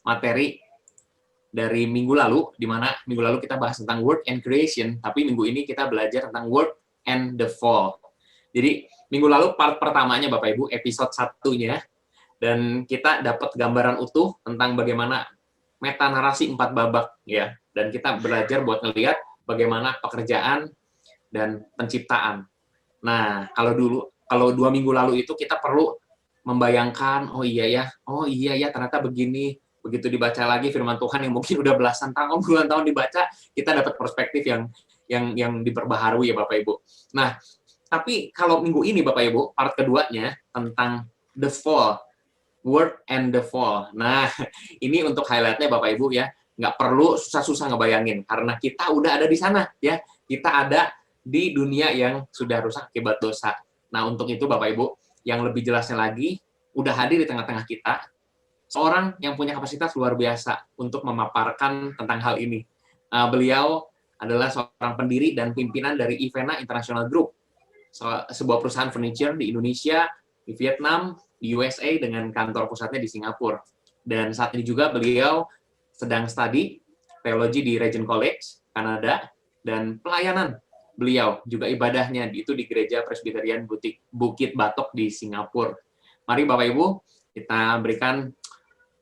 materi dari minggu lalu, di mana minggu lalu kita bahas tentang work and creation, tapi minggu ini kita belajar tentang work and the fall. Jadi minggu lalu part pertamanya Bapak Ibu, episode satunya, dan kita dapat gambaran utuh tentang bagaimana meta narasi 4 babak ya, dan kita belajar buat ngelihat bagaimana pekerjaan dan penciptaan. Nah, kalau 2 minggu lalu itu kita perlu membayangkan, oh iya ya ternyata begini. Begitu dibaca lagi firman Tuhan yang mungkin udah belasan tahun, puluhan tahun dibaca, kita dapat perspektif yang diperbaharui ya Bapak Ibu. Nah, tapi kalau minggu ini Bapak Ibu, part keduanya tentang the fall, work and the fall. Nah, ini untuk highlight-nya Bapak Ibu ya, nggak perlu susah-susah ngebayangin, karena kita udah ada di sana ya, kita ada di dunia yang sudah rusak akibat dosa. Nah, untuk itu Bapak Ibu, yang lebih jelasnya lagi, udah hadir di tengah-tengah kita, seorang yang punya kapasitas luar biasa untuk memaparkan tentang hal ini. Beliau adalah seorang pendiri dan pimpinan dari Ivena International Group, sebuah perusahaan furniture di Indonesia, di Vietnam, di USA, dengan kantor pusatnya di Singapura. Dan saat ini juga beliau sedang studi teologi di Regent College, Kanada, dan pelayanan beliau, juga ibadahnya itu di Gereja Presbyterian Bukit Batok di Singapura. Mari Bapak Ibu, kita berikan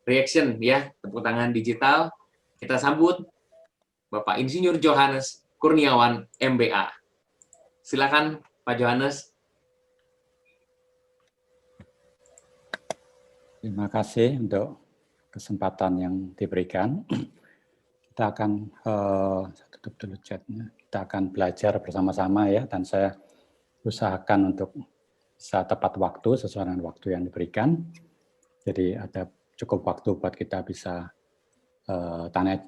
reaction ya, tepuk tangan digital. Kita sambut Bapak Insinyur Johannes Kurniawan MBA. Silakan Pak Johannes. Terima kasih untuk kesempatan yang diberikan. Kita akan tutup dulu chatnya. Kita akan belajar bersama-sama ya, dan saya usahakan untuk bisa tepat waktu sesuai dengan waktu yang diberikan. Jadi ada cukup waktu buat kita bisa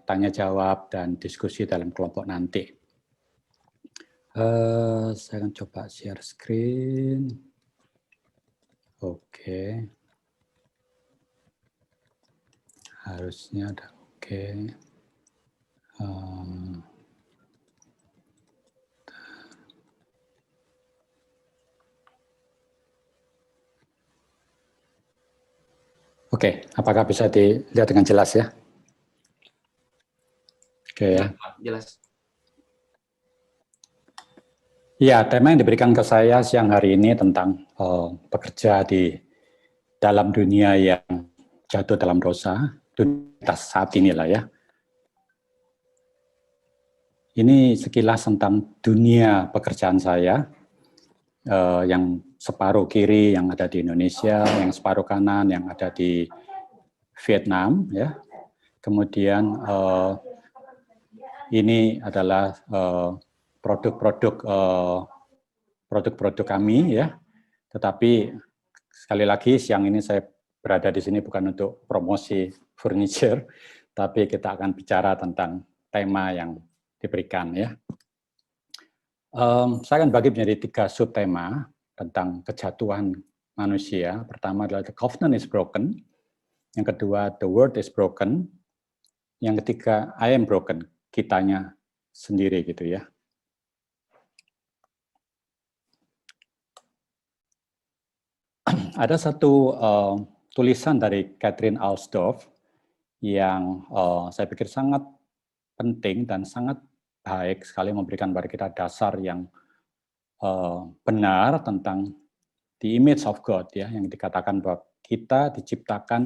tanya jawab dan diskusi dalam kelompok nanti. Saya akan coba share screen. Oke. Harusnya ada oke. Oke, apakah bisa dilihat dengan jelas ya? Oke ya. Jelas. Ya, tema yang diberikan ke saya siang hari ini tentang bekerja di dalam dunia yang jatuh dalam dosa, dunia saat inilah ya. Ini sekilas tentang dunia pekerjaan saya, yang separuh kiri yang ada di Indonesia, yang separuh kanan yang ada di Vietnam, ya. Kemudian ini adalah produk-produk kami, ya. Tetapi sekali lagi siang ini saya berada di sini bukan untuk promosi furniture, tapi kita akan bicara tentang tema yang diberikan, ya. Saya akan bagi menjadi 3 subtema tentang kejatuhan manusia. Pertama adalah the covenant is broken, yang kedua the world is broken, yang ketiga I am broken, kitanya sendiri gitu ya. Ada satu tulisan dari Catherine Alsdorf yang saya pikir sangat penting dan sangat baik sekali memberikan kepada kita dasar yang benar tentang the image of God, ya, yang dikatakan bahwa kita diciptakan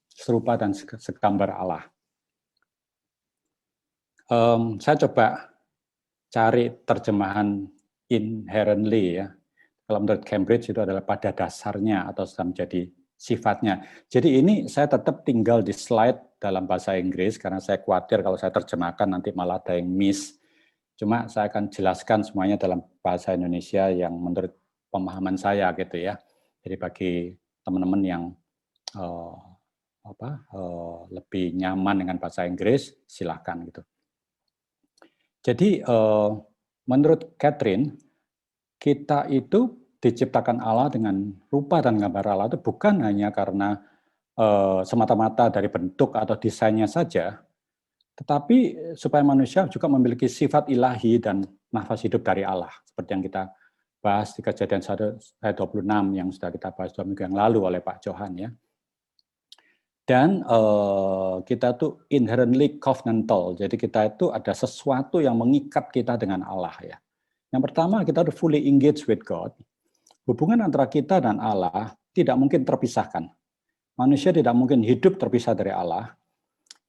serupa dan segambar Allah. Saya coba cari terjemahan inherently, ya. Kalau menurut Cambridge itu adalah pada dasarnya atau sudah menjadi sifatnya. Jadi ini saya tetap tinggal di slide dalam bahasa Inggris karena saya khawatir kalau saya terjemahkan nanti malah ada yang miss. Cuma saya akan jelaskan semuanya dalam bahasa Indonesia yang menurut pemahaman saya gitu ya. Jadi bagi teman-teman yang lebih nyaman dengan bahasa Inggris, silakan gitu. Jadi menurut Catherine, kita itu diciptakan Allah dengan rupa dan gambar Allah itu bukan hanya karena semata-mata dari bentuk atau desainnya saja, tetapi supaya manusia juga memiliki sifat ilahi dan nafas hidup dari Allah, seperti yang kita bahas di Kejadian 1 ayat 26 yang sudah kita bahas 2 minggu yang lalu oleh Pak Johan, ya. Dan kita tuh inherently covenantal, jadi kita itu ada sesuatu yang mengikat kita dengan Allah ya. Yang pertama, kita harus fully engaged with God. Hubungan antara kita dan Allah tidak mungkin terpisahkan. Manusia tidak mungkin hidup terpisah dari Allah.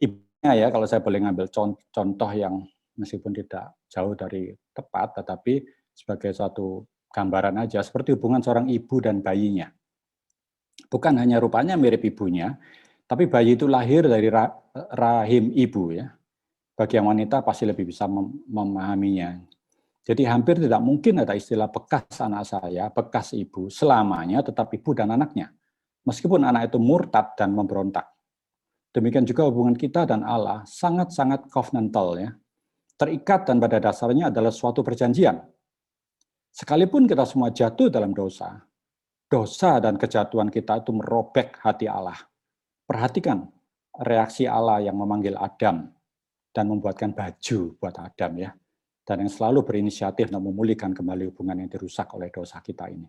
Ibaratnya ya, kalau saya boleh ngambil contoh yang meskipun tidak jauh dari tepat, tetapi sebagai suatu gambaran aja, seperti hubungan seorang ibu dan bayinya. Bukan hanya rupanya mirip ibunya, tapi bayi itu lahir dari rahim ibu ya. Bagi yang wanita pasti lebih bisa memahaminya. Jadi hampir tidak mungkin ada istilah bekas anak saya, bekas ibu, selamanya tetap ibu dan anaknya. Meskipun anak itu murtad dan memberontak. Demikian juga hubungan kita dan Allah sangat-sangat covenantal ya. Terikat dan pada dasarnya adalah suatu perjanjian. Sekalipun kita semua jatuh dalam dosa, dosa dan kejatuhan kita itu merobek hati Allah. Perhatikan reaksi Allah yang memanggil Adam dan membuatkan baju buat Adam ya. Dan yang selalu berinisiatif untuk memulihkan kembali hubungan yang dirusak oleh dosa kita ini.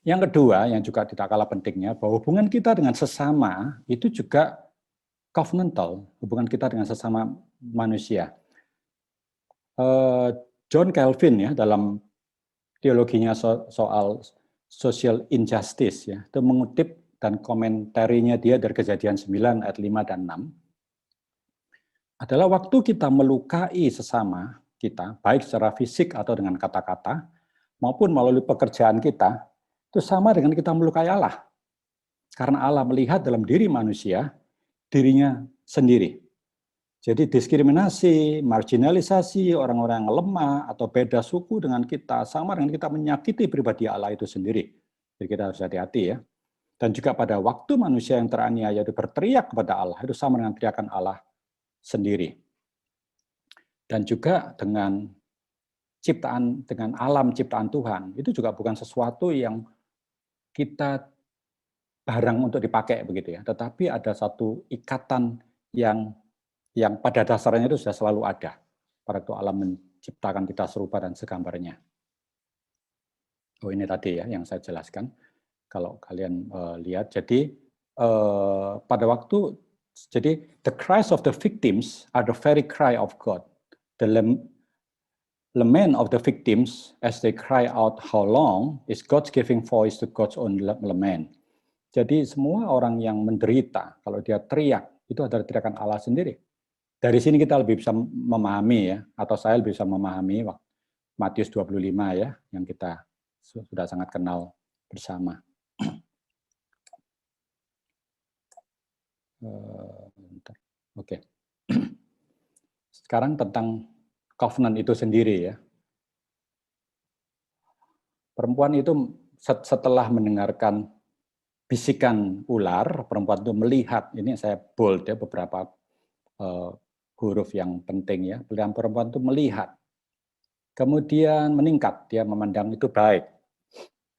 Yang kedua, yang juga tidak kalah pentingnya, bahwa hubungan kita dengan sesama itu juga covenantal, hubungan kita dengan sesama manusia. John Calvin ya dalam teologinya soal social injustice ya, itu mengutip dan komentarinya dia dari Kejadian 9 ayat 5 dan 6 adalah waktu kita melukai sesama kita, baik secara fisik atau dengan kata-kata, maupun melalui pekerjaan kita, itu sama dengan kita melukai Allah. Karena Allah melihat dalam diri manusia, dirinya sendiri. Jadi diskriminasi, marginalisasi, orang-orang yang lemah, atau beda suku dengan kita, sama dengan kita menyakiti pribadi Allah itu sendiri. Jadi kita harus hati-hati ya. Dan juga pada waktu manusia yang teraniaya itu berteriak kepada Allah, itu sama dengan teriakan Allah sendiri. Dan juga dengan ciptaan, dengan alam ciptaan Tuhan, itu juga bukan sesuatu yang kita barang untuk dipakai begitu ya, tetapi ada satu ikatan yang pada dasarnya itu sudah selalu ada. Pada waktu alam menciptakan kita serupa dan segambarnya. Oh ini tadi ya yang saya jelaskan. Kalau kalian lihat, jadi pada waktu, jadi the cries of the victims are the very cry of God. The lament of the victims as they cry out how long is God's giving voice to God's own lament. Jadi semua orang yang menderita, kalau dia teriak, itu adalah teriakan Allah sendiri. Dari sini kita lebih bisa memahami ya, atau saya lebih bisa memahami Matius 25 ya, yang kita sudah sangat kenal bersama. Oke. Sekarang tentang covenant itu sendiri ya. Perempuan itu setelah mendengarkan bisikan ular, perempuan itu melihat, ini saya bold ya beberapa huruf yang penting ya. Perempuan itu melihat, kemudian meningkat, dia memandang itu baik.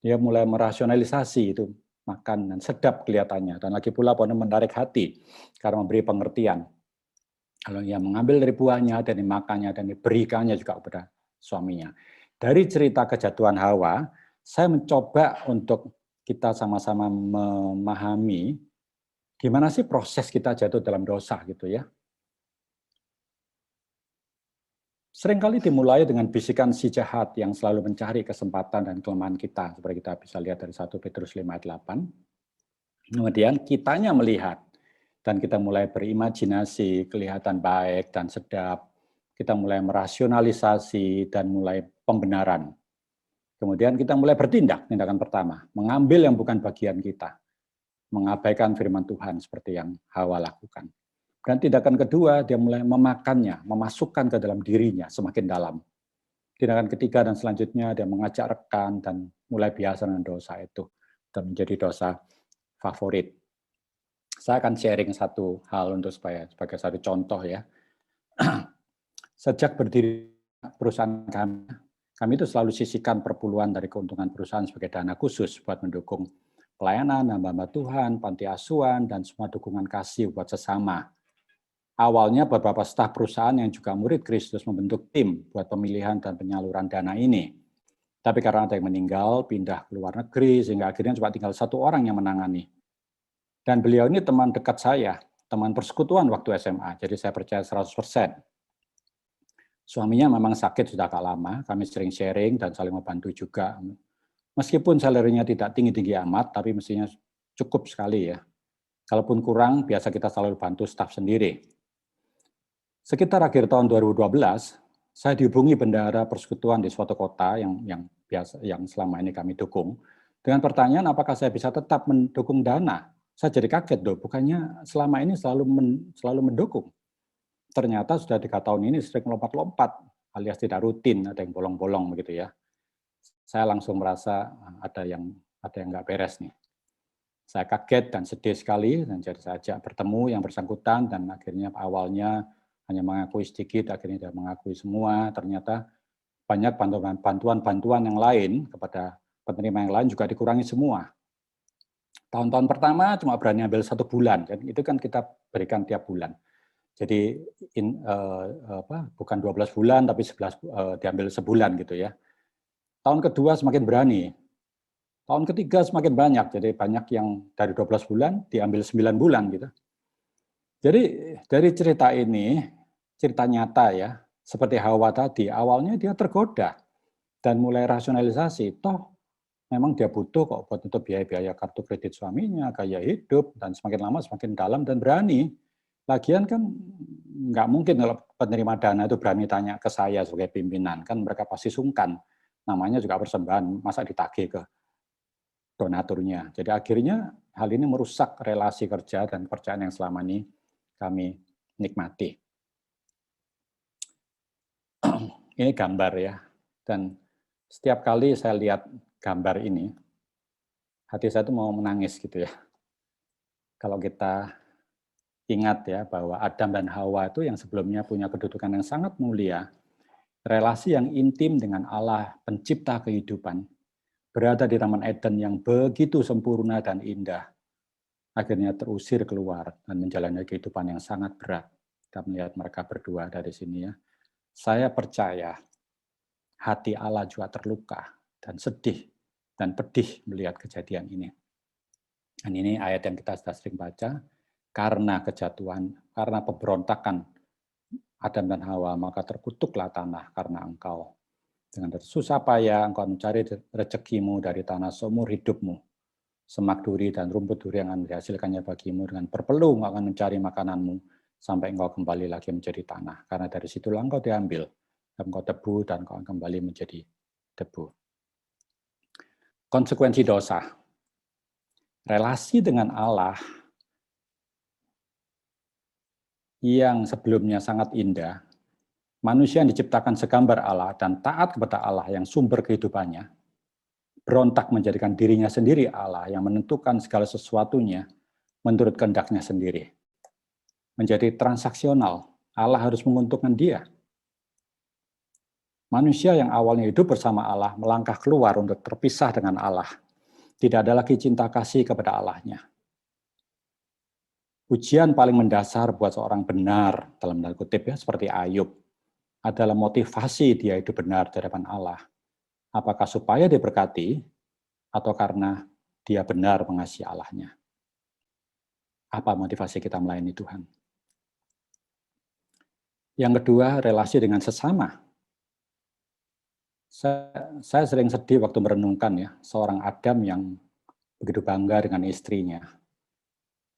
Dia mulai merasionalisasi itu makan dan sedap kelihatannya, dan lagi pula pohon menarik hati karena memberi pengertian. Kalau ia mengambil dari buahnya dan dimakannya dan diberikannya juga kepada suaminya. Dari cerita kejatuhan Hawa, saya mencoba untuk kita sama-sama memahami gimana sih proses kita jatuh dalam dosa gitu ya. Seringkali dimulai dengan bisikan si jahat yang selalu mencari kesempatan dan kelemahan kita, seperti kita bisa lihat dari 1 Petrus 5 ayat 8. Kemudian kitanya melihat, dan kita mulai berimajinasi, kelihatan baik dan sedap. Kita mulai merasionalisasi dan mulai pembenaran. Kemudian kita mulai bertindak, tindakan pertama, mengambil yang bukan bagian kita, mengabaikan firman Tuhan seperti yang Hawa lakukan. Dan tindakan kedua, dia mulai memakannya, memasukkan ke dalam dirinya semakin dalam. Tindakan ketiga dan selanjutnya, dia mengajak rekan dan mulai biasa dengan dosa itu. Dan menjadi dosa favorit. Saya akan sharing satu hal untuk sebagai satu contoh ya. Sejak berdiri perusahaan kami itu selalu sisihkan perpuluhan dari keuntungan perusahaan sebagai dana khusus buat mendukung pelayanan, hamba Tuhan, panti asuhan, dan semua dukungan kasih buat sesama. Awalnya beberapa staf perusahaan yang juga murid Kristus membentuk tim buat pemilihan dan penyaluran dana ini. Tapi karena ada yang meninggal, pindah ke luar negeri, sehingga akhirnya cuma tinggal satu orang yang menangani. Dan beliau ini teman dekat saya, teman persekutuan waktu SMA, jadi saya percaya 100%. Suaminya memang sakit sudah agak lama, kami sering sharing dan saling membantu juga. Meskipun salary-nya tidak tinggi-tinggi amat, tapi mestinya cukup sekali ya. Kalaupun kurang, biasa kita selalu bantu staf sendiri. Sekitar akhir tahun 2012, saya dihubungi bendahara persekutuan di suatu kota yang selama ini kami dukung, dengan pertanyaan apakah saya bisa tetap mendukung dana. Saya jadi kaget dong, bukannya selama ini selalu mendukung. Ternyata sudah 3 tahun ini sering lompat-lompat, alias tidak rutin, ada yang bolong-bolong begitu ya. Saya langsung merasa ada yang nggak beres nih. Saya kaget dan sedih sekali, dan jadi saya ajak bertemu yang bersangkutan, dan akhirnya awalnya hanya mengakui sedikit, akhirnya dia mengakui semua. Ternyata banyak bantuan yang lain kepada penerima yang lain juga dikurangi semua. Tahun-tahun pertama cuma berani ambil 1 bulan, dan itu kan kita berikan tiap bulan. Jadi bukan 12 bulan, tapi 11 diambil sebulan gitu ya. Tahun kedua semakin berani. Tahun ketiga semakin banyak, jadi banyak yang dari 12 bulan diambil 9 bulan gitu. Jadi dari cerita ini, cerita nyata ya, seperti Hawa tadi, awalnya dia tergoda dan mulai rasionalisasi, toh memang dia butuh kok buat untuk biaya-biaya kartu kredit suaminya, gaya hidup, dan semakin lama semakin dalam dan berani. Lagian kan nggak mungkin kalau penerima dana itu berani tanya ke saya sebagai pimpinan, kan mereka pasti sungkan. Namanya juga persembahan, masa ditagih ke donaturnya. Jadi akhirnya hal ini merusak relasi kerja dan kepercayaan yang selama ini kami nikmati. Ini gambar ya, dan setiap kali saya lihat gambar ini, hati saya tuh mau menangis gitu ya. Kalau kita ingat ya bahwa Adam dan Hawa itu yang sebelumnya punya kedudukan yang sangat mulia, relasi yang intim dengan Allah pencipta kehidupan, berada di Taman Eden yang begitu sempurna dan indah, akhirnya terusir keluar dan menjalani kehidupan yang sangat berat. Kita melihat mereka berdua dari sini ya. Saya percaya hati Allah juga terluka dan sedih dan pedih melihat kejadian ini. Dan ini ayat yang kita sudah sering baca, karena kejatuhan, karena pemberontakan Adam dan Hawa, maka terkutuklah tanah karena engkau. Dengan susah payah engkau mencari rezekimu dari tanah seumur hidupmu. Semak duri dan rumput duri yang akan dihasilkannya bagimu, dengan berpeluh engkau akan mencari makananmu sampai engkau kembali lagi menjadi tanah. Karena dari situlah engkau diambil, dan engkau debu dan engkau kembali menjadi debu. Konsekuensi dosa. Relasi dengan Allah yang sebelumnya sangat indah, manusia yang diciptakan segambar Allah dan taat kepada Allah yang sumber kehidupannya, berontak menjadikan dirinya sendiri Allah yang menentukan segala sesuatunya menurut kehendaknya sendiri. Menjadi transaksional, Allah harus menguntungkan dia. Manusia yang awalnya hidup bersama Allah melangkah keluar untuk terpisah dengan Allah. Tidak ada lagi cinta kasih kepada Allahnya. Ujian paling mendasar buat seorang benar, dalam tanda kutip ya, seperti Ayub, adalah motivasi dia hidup benar di hadapan Allah. Apakah supaya diberkati, atau karena dia benar mengasihi Allahnya? Apa motivasi kita melayani Tuhan? Yang kedua, relasi dengan sesama. Saya sering sedih waktu merenungkan ya, seorang Adam yang begitu bangga dengan istrinya.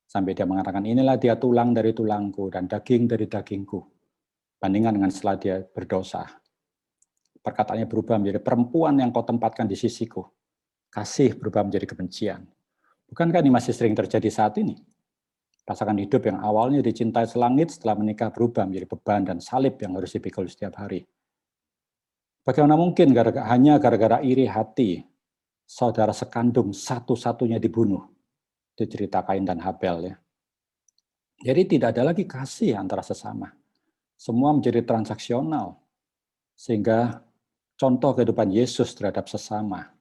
Sampai dia mengatakan, inilah dia tulang dari tulangku dan daging dari dagingku. Bandingkan dengan setelah dia berdosa. Perkataannya berubah menjadi perempuan yang kau tempatkan di sisiku. Kasih berubah menjadi kebencian. Bukankah ini masih sering terjadi saat ini? Pasangan hidup yang awalnya dicintai selangit setelah menikah berubah menjadi beban dan salib yang harus dipikul setiap hari. Bagaimana mungkin hanya gara-gara iri hati, saudara sekandung satu-satunya dibunuh? Itu cerita Kain dan Habel ya. Jadi tidak ada lagi kasih antara sesama. Semua menjadi transaksional. Sehingga contoh kehidupan Yesus terhadap sesama,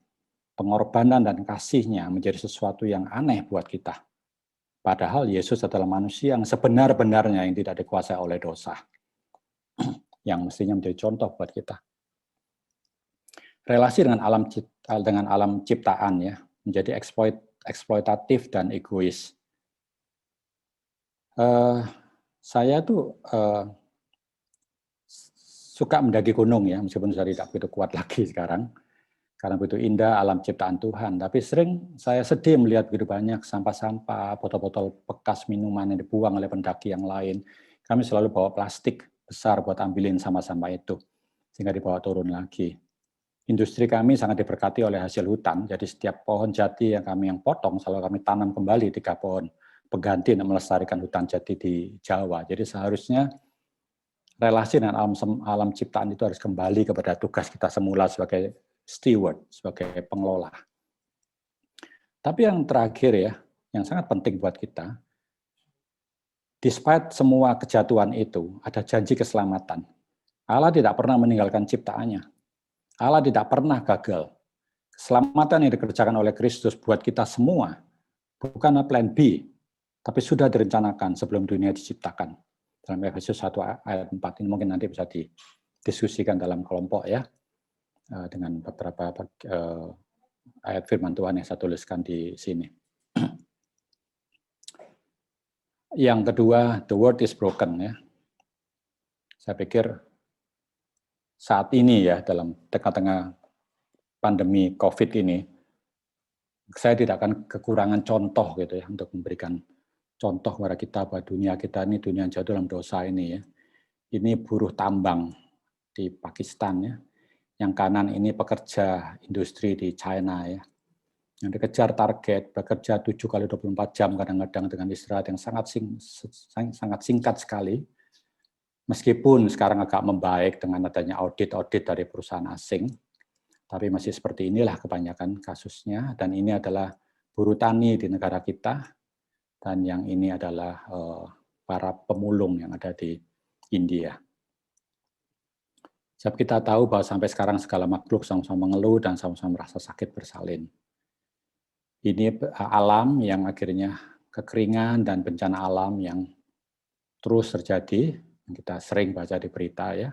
pengorbanan dan kasihnya menjadi sesuatu yang aneh buat kita. Padahal Yesus adalah manusia yang sebenar-benarnya yang tidak dikuasai oleh dosa. Yang mestinya menjadi contoh buat kita. Relasi dengan alam ciptaan ya menjadi eksploitatif dan egois. Saya tuh suka mendaki gunung ya, meskipun saya tidak begitu kuat lagi sekarang, karena begitu indah alam ciptaan Tuhan. Tapi sering saya sedih melihat begitu banyak sampah-sampah, botol-botol bekas minuman yang dibuang oleh pendaki yang lain. Kami selalu bawa plastik besar buat ambilin sampah-sampah itu, sehingga dibawa turun lagi. Industri kami sangat diberkati oleh hasil hutan, jadi setiap pohon jati yang kami potong, selalu kami tanam kembali 3 pohon pengganti untuk melestarikan hutan jati di Jawa. Jadi seharusnya relasi dengan alam ciptaan itu harus kembali kepada tugas kita semula sebagai steward, sebagai pengelola. Tapi yang terakhir ya, yang sangat penting buat kita, despite semua kejatuhan itu, ada janji keselamatan. Allah tidak pernah meninggalkan ciptaannya. Allah tidak pernah gagal. Keselamatan yang dikerjakan oleh Kristus buat kita semua bukanlah plan B, tapi sudah direncanakan sebelum dunia diciptakan. Dalam Efesus 1 ayat 4 ini mungkin nanti bisa didiskusikan dalam kelompok ya, dengan beberapa ayat firman Tuhan yang saya tuliskan di sini. Yang kedua, the world is broken ya. Saya pikir saat ini ya, dalam tengah-tengah pandemi COVID ini, saya tidak akan kekurangan contoh gitu ya, untuk memberikan contoh kepada kita bahwa dunia kita ini dunia yang jatuh dalam dosa ini ya. Ini buruh tambang di Pakistan ya, yang kanan ini pekerja industri di China ya, yang dikejar target, bekerja 7 kali 24 jam kadang-kadang dengan istirahat yang sangat singkat sekali. Meskipun sekarang agak membaik dengan adanya audit dari perusahaan asing, tapi masih seperti inilah kebanyakan kasusnya, dan ini adalah buruh tani di negara kita, dan yang ini adalah para pemulung yang ada di India. Sebab kita tahu bahwa sampai sekarang segala makhluk sama-sama mengeluh dan sama-sama merasa sakit bersalin. Ini alam yang akhirnya kekeringan dan bencana alam yang terus terjadi, yang kita sering baca di berita ya.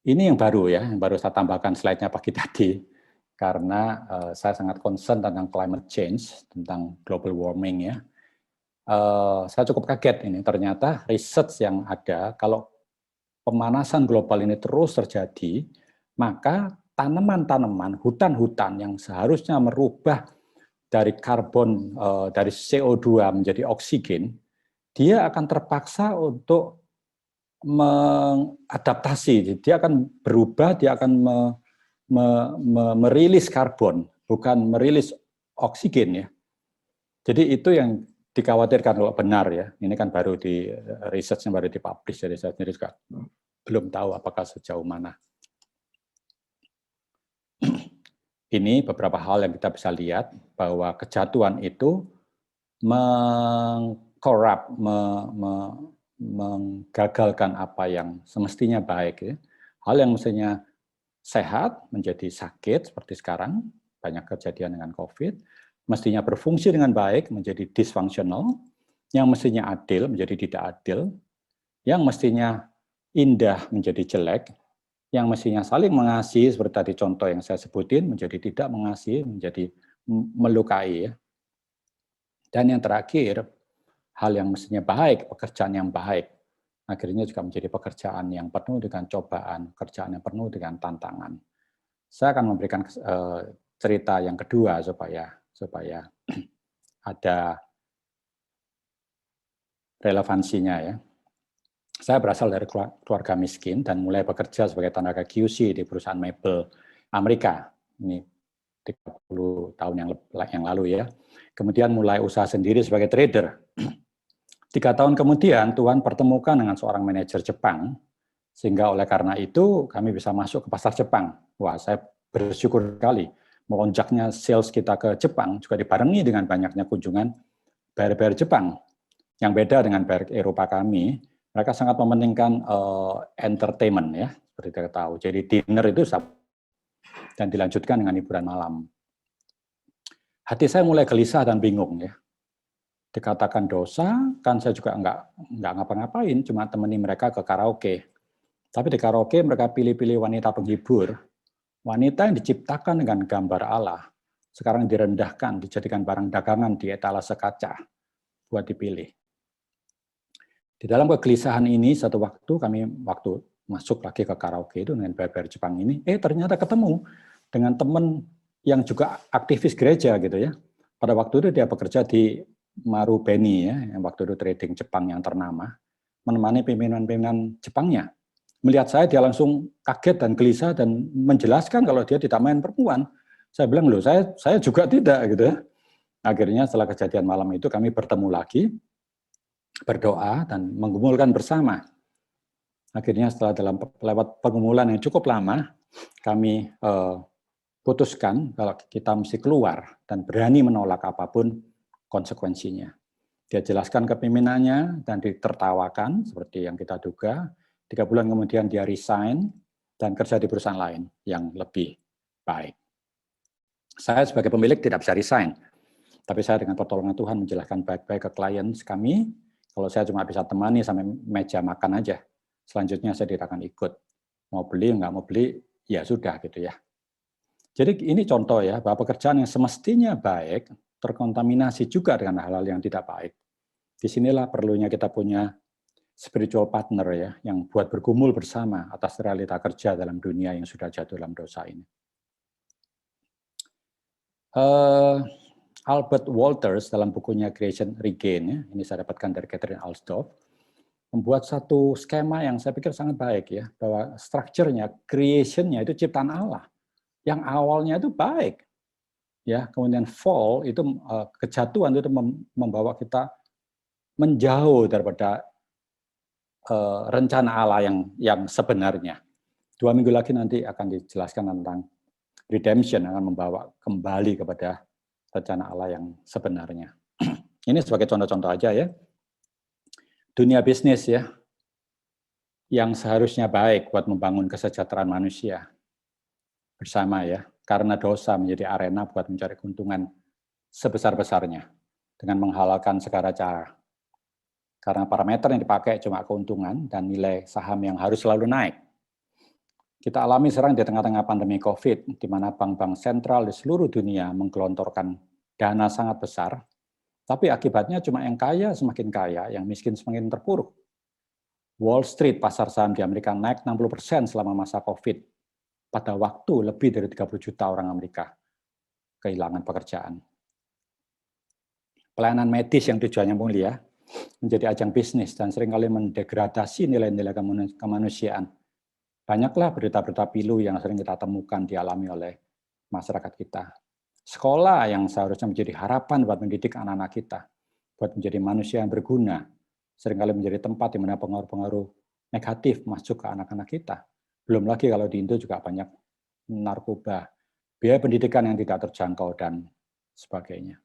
Ini yang baru ya, yang baru saya tambahkan slide-nya pagi tadi, karena saya sangat concern tentang climate change, tentang global warming ya. Saya cukup kaget ini, ternyata research yang ada, kalau pemanasan global ini terus terjadi, maka tanaman-tanaman, hutan-hutan yang seharusnya merubah dari karbon, dari CO2 menjadi oksigen, dia akan terpaksa untuk mengadaptasi, dia akan berubah, dia akan merilis karbon, bukan merilis oksigen ya. Jadi itu yang dikhawatirkan kalau benar ya. Ini kan baru di research-nya baru dipublish, jadi saya sendiri juga belum tahu apakah sejauh mana. Ini beberapa hal yang kita bisa lihat bahwa kejatuhan itu mengkorup, menggagalkan apa yang semestinya baik. Ya. Hal yang mestinya sehat menjadi sakit seperti sekarang, banyak kejadian dengan COVID, mestinya berfungsi dengan baik menjadi dysfunctional, yang mestinya adil menjadi tidak adil, yang mestinya indah menjadi jelek, yang mestinya saling mengasihi seperti tadi contoh yang saya sebutin menjadi tidak mengasihi, menjadi melukai. Ya. Dan yang terakhir, hal yang mestinya baik, pekerjaan yang baik, akhirnya juga menjadi pekerjaan yang penuh dengan cobaan, pekerjaan yang penuh dengan tantangan. Saya akan memberikan cerita yang kedua supaya ada relevansinya ya. Saya berasal dari keluarga miskin dan mulai bekerja sebagai tenaga QC di perusahaan mebel Amerika. Ini 30 tahun yang lalu ya. Kemudian mulai usaha sendiri sebagai trader. 3 tahun kemudian Tuhan pertemukan dengan seorang manajer Jepang, sehingga oleh karena itu kami bisa masuk ke pasar Jepang. Wah, saya bersyukur sekali. Melonjaknya sales kita ke Jepang juga dibarengi dengan banyaknya kunjungan buyer-buyer Jepang. Yang beda dengan buyer Eropa kami, mereka sangat mementingkan entertainment ya, seperti kita tahu. Jadi dinner itu dan dilanjutkan dengan hiburan malam. Hati saya mulai gelisah dan bingung ya. Dikatakan dosa, kan saya juga nggak ngapa-ngapain, cuma temani mereka ke karaoke. Tapi di karaoke mereka pilih-pilih wanita penghibur, wanita yang diciptakan dengan gambar Allah, sekarang direndahkan, dijadikan barang dagangan di etalase kaca buat dipilih. Di dalam kegelisahan ini, satu waktu masuk lagi ke karaoke itu dengan bayar Jepang ini, ternyata ketemu dengan teman yang juga aktivis gereja gitu ya. Pada waktu itu dia bekerja di Marubeni ya, yang waktu itu trading Jepang yang ternama, menemani pimpinan-pimpinan Jepangnya. Melihat saya, dia langsung kaget dan gelisah dan menjelaskan kalau dia tidak main perempuan. Saya bilang, loh saya juga tidak gitu ya. Akhirnya setelah kejadian malam itu kami bertemu lagi, berdoa dan menggumulkan bersama. Akhirnya setelah lewat pergumulan yang cukup lama, kami putuskan kalau kita mesti keluar dan berani menolak apapun konsekuensinya. Dia jelaskan ke pimpinannya dan ditertawakan seperti yang kita duga. 3 bulan kemudian dia resign dan kerja di perusahaan lain yang lebih baik. Saya sebagai pemilik tidak bisa resign, tapi saya dengan pertolongan Tuhan menjelaskan baik-baik ke klien kami. Kalau saya cuma bisa temani sampai meja makan aja, selanjutnya saya tidak akan ikut. Mau beli, nggak mau beli, ya sudah gitu ya. Jadi ini contoh ya, bahwa pekerjaan yang semestinya baik, terkontaminasi juga dengan hal-hal yang tidak baik. Disinilah perlunya kita punya spiritual partner ya, yang buat bergumul bersama atas realita kerja dalam dunia yang sudah jatuh dalam dosa ini. Albert Walters dalam bukunya Creation Regain, ya, ini saya dapatkan dari Catherine Alsdorf, membuat satu skema yang saya pikir sangat baik ya, bahwa strukturnya, creation-nya itu ciptaan Allah, yang awalnya itu baik, ya, kemudian fall itu kejatuhan itu membawa kita menjauh daripada rencana Allah yang sebenarnya. 2 minggu lagi nanti akan dijelaskan tentang redemption, akan membawa kembali kepada rencana Allah yang sebenarnya. Ini sebagai contoh-contoh aja ya. Dunia bisnis ya, yang seharusnya baik buat membangun kesejahteraan manusia bersama ya, karena dosa menjadi arena buat mencari keuntungan sebesar-besarnya dengan menghalalkan segala cara. Karena parameter yang dipakai cuma keuntungan dan nilai saham yang harus selalu naik. Kita alami sekarang di tengah-tengah pandemi COVID, di mana bank-bank sentral di seluruh dunia menggelontorkan dana sangat besar, tapi akibatnya cuma yang kaya semakin kaya, yang miskin semakin terpuruk. Wall Street, pasar saham di Amerika naik 60% selama masa COVID, pada waktu lebih dari 30 juta orang Amerika kehilangan pekerjaan. Pelayanan medis yang tujuannya mulia menjadi ajang bisnis dan seringkali mendegradasi nilai-nilai kemanusiaan. Banyaklah berita-berita pilu yang sering kita temukan dialami oleh masyarakat kita. Sekolah yang seharusnya menjadi harapan buat mendidik anak-anak kita, buat menjadi manusia yang berguna, seringkali menjadi tempat di mana pengaruh-pengaruh negatif masuk ke anak-anak kita. Belum lagi kalau di Indo juga banyak narkoba, biaya pendidikan yang tidak terjangkau, dan sebagainya.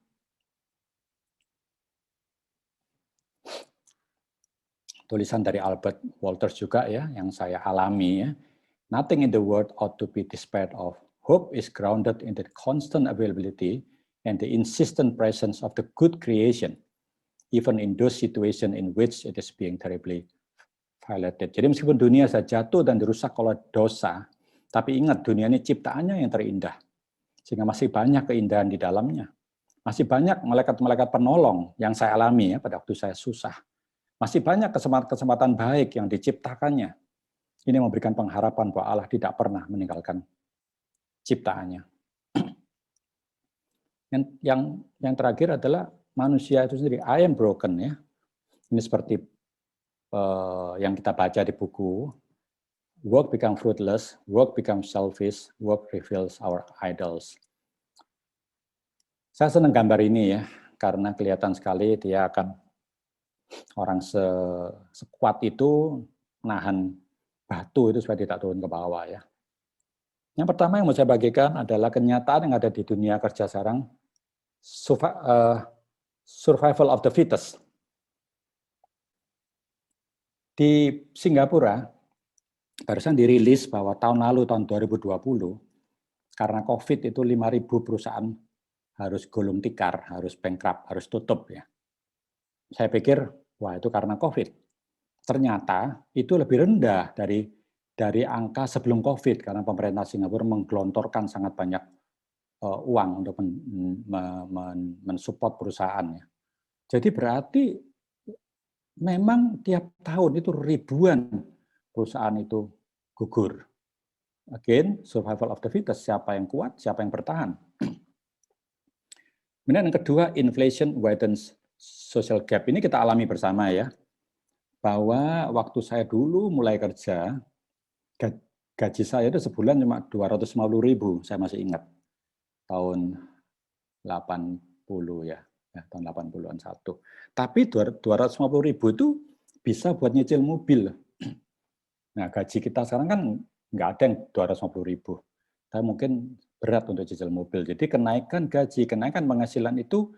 Tulisan dari Albert Walters juga ya, yang saya alami ya. Nothing in the world ought to be despaired of. Hope is grounded in the constant availability and the insistent presence of the good creation, even in those situations in which it is being terribly violated. Jadi meskipun dunia sudah jatuh dan dirusak oleh dosa, tapi ingat dunia ini ciptaannya yang terindah. Sehingga masih banyak keindahan di dalamnya. Masih banyak malaikat-malaikat penolong yang saya alami ya pada waktu saya susah. Masih banyak kesempatan baik yang diciptakannya. Ini memberikan pengharapan bahwa Allah tidak pernah meninggalkan ciptaannya. Yang terakhir adalah manusia itu sendiri. I am broken ya. Ini seperti yang kita baca di buku. Work become fruitless, work become selfish, work reveals our idols. Saya senang gambar ini ya, karena kelihatan sekali dia akan orang sekuat itu menahan batu itu supaya tidak turun ke bawah ya. Yang pertama yang mau saya bagikan adalah kenyataan yang ada di dunia kerja sekarang, survival of the fittest. Di Singapura, barusan dirilis bahwa tahun lalu, tahun 2020, karena COVID itu 5.000 perusahaan harus gulung tikar, harus bankrupt, harus tutup ya. Saya pikir, wah itu karena COVID. Ternyata itu lebih rendah dari angka sebelum COVID, karena pemerintah Singapura menggelontorkan sangat banyak uang untuk mensupport perusahaannya. Jadi berarti memang tiap tahun itu ribuan perusahaan itu gugur. Again, survival of the fittest, siapa yang kuat, siapa yang bertahan. Kemudian yang kedua, inflation widens social gap. Ini kita alami bersama ya, bahwa waktu saya dulu mulai kerja, gaji saya itu sebulan cuma 250.000, saya masih ingat. Tahun 80 ya tahun 80-an satu. Tapi 250.000 itu bisa buat nyicil mobil. Nah, gaji kita sekarang kan nggak ada yang 250.000. Tapi mungkin berat untuk cicil mobil. Jadi kenaikan gaji, kenaikan penghasilan itu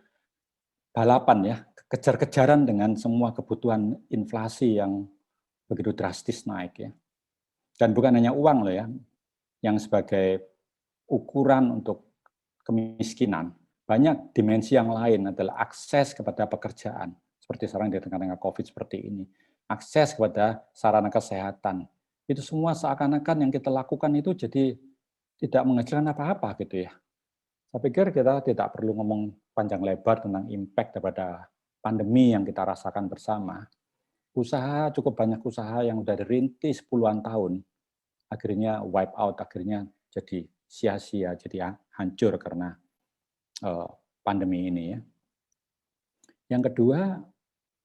balapan ya, kejar-kejaran dengan semua kebutuhan inflasi yang begitu drastis naik ya. Dan bukan hanya uang loh ya, yang sebagai ukuran untuk kemiskinan. Banyak dimensi yang lain adalah akses kepada pekerjaan, seperti sekarang di tengah-tengah COVID seperti ini. Akses kepada sarana kesehatan. Itu semua seakan-akan yang kita lakukan itu jadi tidak menghasilkan apa-apa gitu ya. Saya pikir kita tidak perlu ngomong panjang lebar tentang impact daripada pandemi yang kita rasakan bersama. Usaha, cukup banyak usaha yang sudah dirintis puluhan tahun, akhirnya wipe out, akhirnya jadi sia-sia, jadi hancur karena pandemi ini ya. Yang kedua,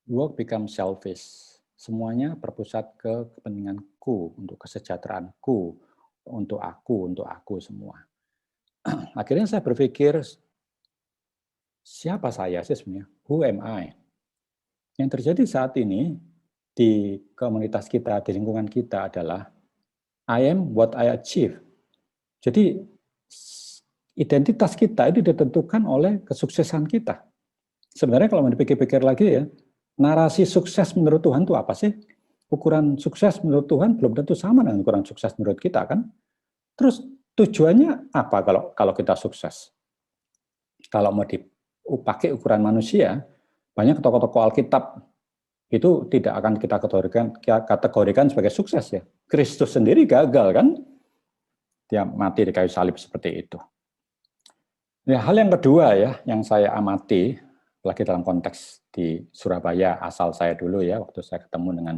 work become selfish. Semuanya berpusat ke kepentinganku, untuk kesejahteraanku, untuk aku semua. Akhirnya saya berpikir, siapa saya sih sebenarnya? Who am I? Yang terjadi saat ini di komunitas kita, di lingkungan kita adalah I am what I achieve. Jadi identitas kita itu ditentukan oleh kesuksesan kita. Sebenarnya kalau dipikir-pikir lagi ya, narasi sukses menurut Tuhan itu apa sih? Ukuran sukses menurut Tuhan belum tentu sama dengan ukuran sukses menurut kita kan? Terus tujuannya apa kalau kita sukses? Kalau mau dipakai ukuran manusia, banyak tokoh-tokoh Alkitab itu tidak akan kita kategorikan sebagai sukses ya. Kristus sendiri gagal kan? Dia mati di kayu salib seperti itu. Ya, hal yang kedua ya, yang saya amati, lagi dalam konteks di Surabaya, asal saya dulu ya, waktu saya ketemu dengan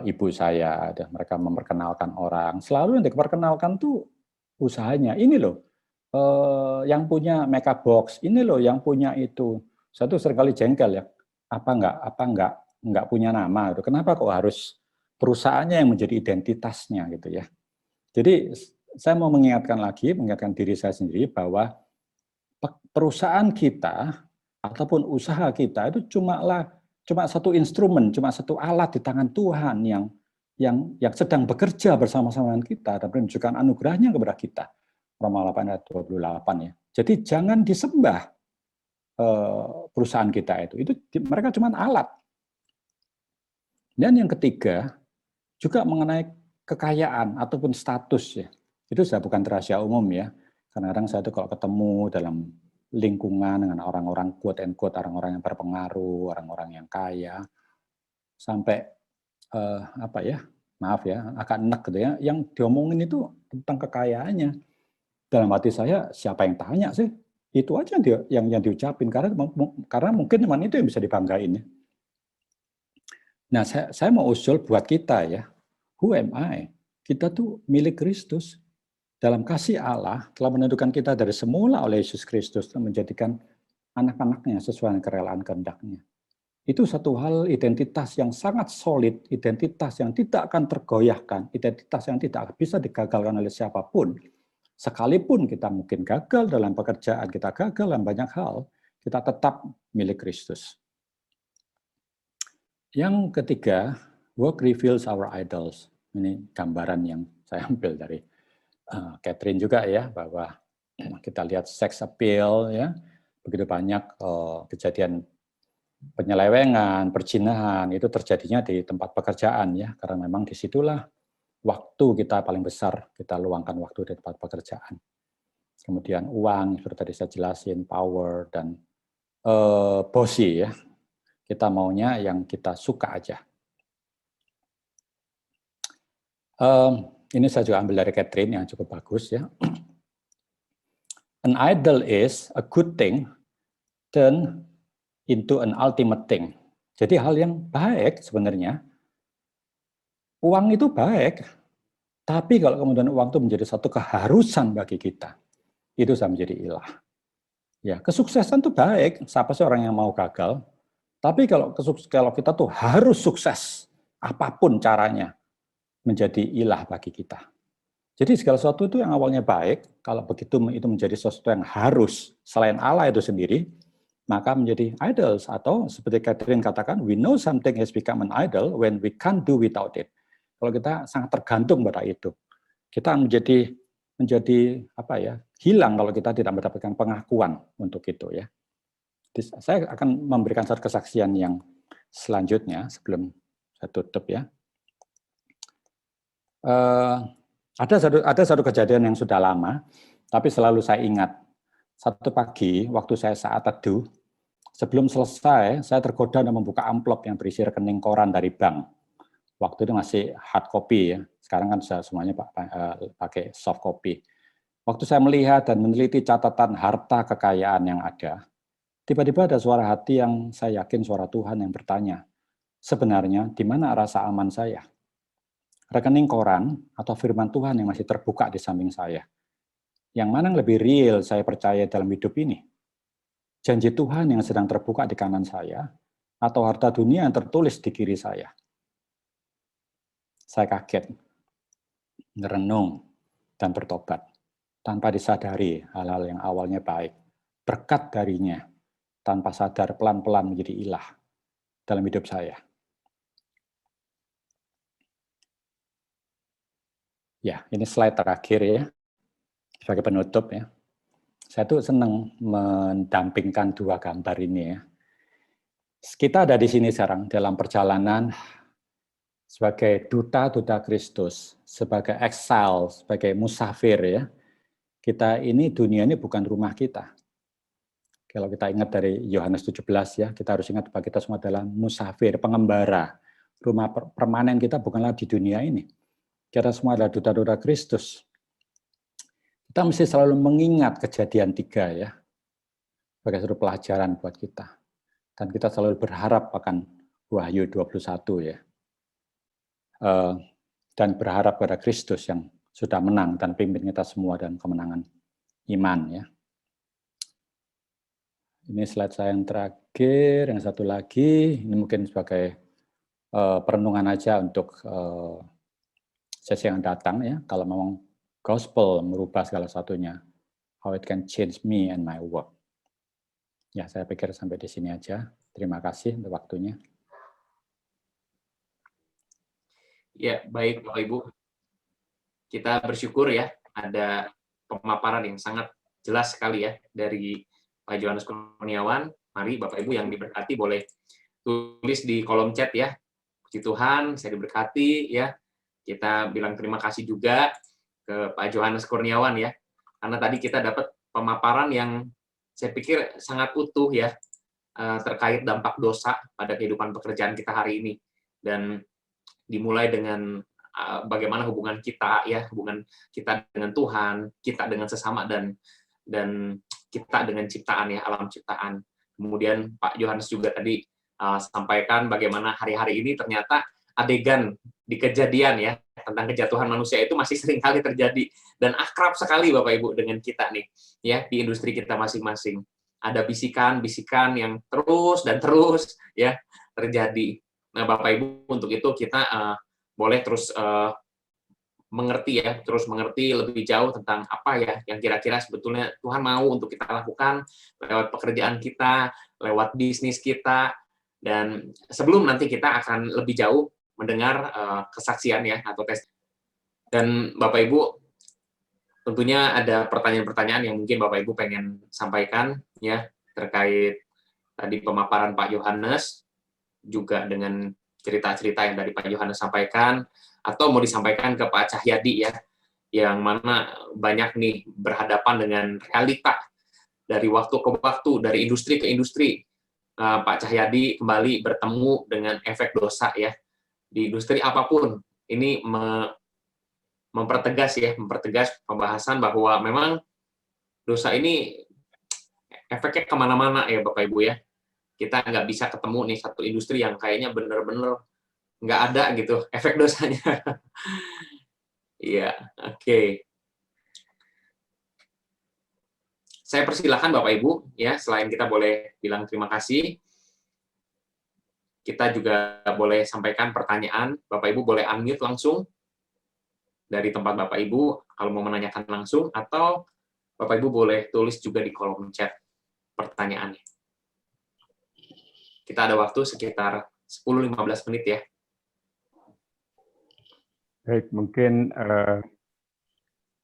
ibu saya, mereka memperkenalkan orang, selalu yang diperkenalkan tuh usahanya, ini loh, yang punya makeup box, ini loh yang punya itu. Saya tuh seringkali jengkel ya, apa enggak punya nama, kenapa kok harus perusahaannya yang menjadi identitasnya gitu ya. Jadi saya mau mengingatkan diri saya sendiri bahwa perusahaan kita ataupun usaha kita itu cuma satu instrumen, cuma satu alat di tangan Tuhan yang sedang bekerja bersama-sama dengan kita dan menunjukkan anugerahnya kepada kita. Roma 8 ayat 28 ya. Jadi jangan disembah perusahaan kita itu mereka cuma alat. Dan yang ketiga juga mengenai kekayaan ataupun status ya. Itu sudah bukan rahasia umum ya. Kadang-kadang saya itu kalau ketemu dalam lingkungan dengan orang-orang quote and quote, orang-orang yang berpengaruh, orang-orang yang kaya, sampai maaf ya, agak enek gitu ya, yang diomongin itu tentang kekayaannya. Dalam hati saya, siapa yang tanya sih? Itu aja yang diucapin, karena mungkin cuma itu yang bisa dibanggain ya. Nah, saya mau usul buat kita ya, who am I? Kita tuh milik Kristus. Dalam kasih Allah telah menentukan kita dari semula oleh Yesus Kristus dan menjadikan anak-anaknya sesuai dengan kerelaan kehendak-Nya. Itu satu hal identitas yang sangat solid, identitas yang tidak akan tergoyahkan, identitas yang tidak bisa digagalkan oleh siapapun. Sekalipun kita mungkin gagal dalam pekerjaan, kita gagal dalam banyak hal, kita tetap milik Kristus. Yang ketiga, work reveals our idols. Ini gambaran yang saya ambil dari Catherine juga ya, bahwa kita lihat sex appeal ya, begitu banyak kejadian penyelewengan, perzinahan itu terjadinya di tempat pekerjaan ya, karena memang disitulah waktu kita paling besar, kita luangkan waktu di tempat pekerjaan. Kemudian uang, seperti tadi saya jelasin, power dan bossy ya, kita maunya yang kita suka aja. Ini saya juga ambil dari Catherine yang cukup bagus ya. An idol is a good thing turned into an ultimate thing. Jadi hal yang baik sebenarnya, uang itu baik, tapi kalau kemudian uang itu menjadi satu keharusan bagi kita, itu sudah menjadi ilah. Ya, kesuksesan itu baik, siapa sih orang yang mau gagal? Tapi kalau kita tuh harus sukses, apapun caranya, menjadi ilah bagi kita. Jadi segala sesuatu itu yang awalnya baik, kalau begitu itu menjadi sesuatu yang harus selain Allah itu sendiri, maka menjadi idols, atau seperti Catherine katakan, we know something has become an idol when we can't do without it. Kalau kita sangat tergantung pada itu, kita menjadi apa ya, hilang kalau kita tidak mendapatkan pengakuan untuk itu ya. Jadi saya akan memberikan satu kesaksian yang selanjutnya sebelum saya tutup ya. Ada satu kejadian yang sudah lama, tapi selalu saya ingat. Satu pagi, waktu saya saat teduh, sebelum selesai, saya tergoda dan membuka amplop yang berisi rekening koran dari bank. Waktu itu masih hard copy ya, sekarang kan semuanya pakai soft copy. Waktu saya melihat dan meneliti catatan harta kekayaan yang ada, tiba-tiba ada suara hati yang saya yakin suara Tuhan yang bertanya, sebenarnya di mana rasa aman saya? Rekening koran atau firman Tuhan yang masih terbuka di samping saya? Yang mana yang lebih real saya percaya dalam hidup ini? Janji Tuhan yang sedang terbuka di kanan saya, atau harta dunia yang tertulis di kiri saya? Saya kaget, merenung, dan bertobat. Tanpa disadari hal-hal yang awalnya baik, berkat darinya, tanpa sadar pelan-pelan menjadi ilah dalam hidup saya. Ya, ini slide terakhir ya, sebagai penutup ya. Saya tuh senang mendampingkan dua gambar ini ya. Kita ada di sini sekarang dalam perjalanan sebagai duta-duta Kristus, sebagai exile, sebagai musafir ya. Kita ini, dunia ini bukan rumah kita. Kalau kita ingat dari Yohanes 17 ya, kita harus ingat bahwa kita semua adalah musafir, pengembara. Rumah permanen kita bukanlah di dunia ini. Kita semua adalah duta-duta Kristus. Kita mesti selalu mengingat kejadian 3 ya, sebagai satu pelajaran buat kita. Dan kita selalu berharap akan Wahyu 21 ya. Dan berharap pada Kristus yang sudah menang dan pimpin kita semua dalam kemenangan iman ya. Ini slide saya yang terakhir, yang satu lagi, ini mungkin sebagai perenungan aja untuk sesi yang datang ya. Kalau memang gospel merubah segala satunya, how it can change me and my work. Ya, saya pikir sampai di sini aja. Terima kasih untuk waktunya. Ya, baik Bapak Ibu. Kita bersyukur ya, ada pemaparan yang sangat jelas sekali ya dari Pak Johannes Kurniawan. Mari Bapak Ibu yang diberkati boleh tulis di kolom chat ya. Puji Tuhan, saya diberkati ya. Kita bilang terima kasih juga ke Pak Johannes Kurniawan ya. Karena tadi kita dapat pemaparan yang saya pikir sangat utuh ya, terkait dampak dosa pada kehidupan pekerjaan kita hari ini. Dan dimulai dengan bagaimana hubungan kita ya, hubungan kita dengan Tuhan, kita dengan sesama, dan kita dengan ciptaan ya, alam ciptaan. Kemudian Pak Johannes juga tadi sampaikan bagaimana hari-hari ini ternyata adegan di kejadian ya tentang kejatuhan manusia itu masih sering kali terjadi dan akrab sekali Bapak Ibu dengan kita nih ya di industri kita masing-masing. Ada bisikan-bisikan yang terus dan terus ya terjadi. Nah, Bapak Ibu, untuk itu kita boleh terus mengerti ya, terus mengerti lebih jauh tentang apa ya yang kira-kira sebetulnya Tuhan mau untuk kita lakukan lewat pekerjaan kita, lewat bisnis kita, dan sebelum nanti kita akan lebih jauh mendengar kesaksian ya atau tes. Dan Bapak Ibu, tentunya ada pertanyaan-pertanyaan yang mungkin Bapak Ibu pengen sampaikan ya terkait tadi pemaparan Pak Johannes, juga dengan cerita-cerita yang dari Pak Johannes sampaikan, atau mau disampaikan ke Pak Cahyadi ya, yang mana banyak nih berhadapan dengan realita dari waktu ke waktu, dari industri ke industri. Pak Cahyadi kembali bertemu dengan efek dosa ya, di industri apapun. Ini mempertegas pembahasan bahwa memang dosa ini efeknya kemana-mana ya Bapak Ibu ya. kita nggak bisa ketemu nih satu industri yang kayaknya bener-bener nggak ada gitu efek dosanya. Iya, oke. Saya persilahkan Bapak Ibu, ya, selain kita boleh bilang terima kasih, kita juga boleh sampaikan pertanyaan. Bapak Ibu boleh unmute langsung dari tempat Bapak Ibu kalau mau menanyakan langsung, atau Bapak Ibu boleh tulis juga di kolom chat pertanyaannya. Kita ada waktu sekitar 10-15 menit ya. Baik, mungkin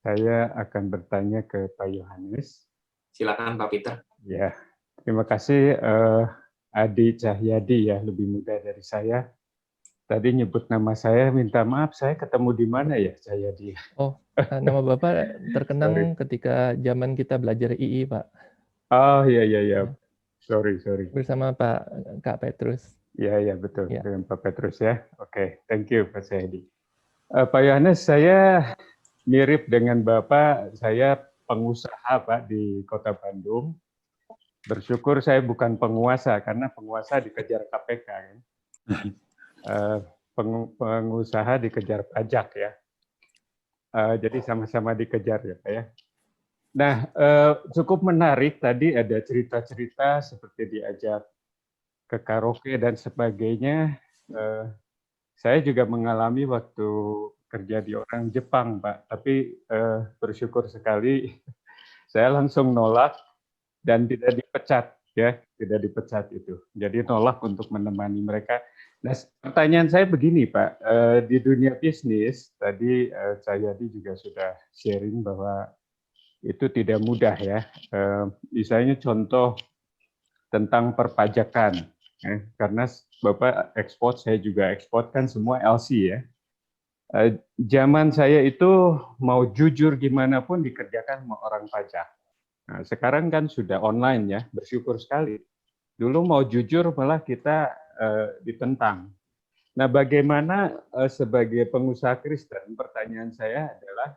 saya akan bertanya ke Pak Yohanes. Silakan Pak Peter. Ya, terima kasih Adi Cahyadi ya, lebih muda dari saya. Tadi nyebut nama saya, minta maaf, saya ketemu di mana ya Cahyadi? Oh, nama Bapak terkenang ketika zaman kita belajar II, Pak. Oh iya, sorry. Bersama Kak Petrus. Iya betul, Ya. dengan Pak Petrus ya. Oke, thank you Pak Cahyadi. Pak Yohanes, saya mirip dengan Bapak, saya pengusaha Pak di Kota Bandung. Bersyukur saya bukan penguasa, karena penguasa dikejar KPK kan. Pengusaha dikejar pajak ya. Jadi sama-sama dikejar ya Pak ya. Nah, cukup menarik tadi ada cerita-cerita seperti diajak ke karaoke dan sebagainya. Saya juga mengalami waktu kerja di orang Jepang, Pak. Tapi bersyukur sekali saya langsung nolak dan tidak dipecat, ya, tidak dipecat itu. Jadi nolak untuk menemani mereka. Nah, pertanyaan saya begini, Pak. Di dunia bisnis, tadi Cahyadi juga sudah sharing bahwa itu tidak mudah ya. Misalnya contoh tentang perpajakan. Karena Bapak ekspor, saya juga ekspor, kan semua LC ya. Zaman saya itu mau jujur gimana pun dikerjakan sama orang pajak. Nah, sekarang kan sudah online ya, bersyukur sekali. Dulu mau jujur malah kita ditentang. Nah, bagaimana sebagai pengusaha Kristen, pertanyaan saya adalah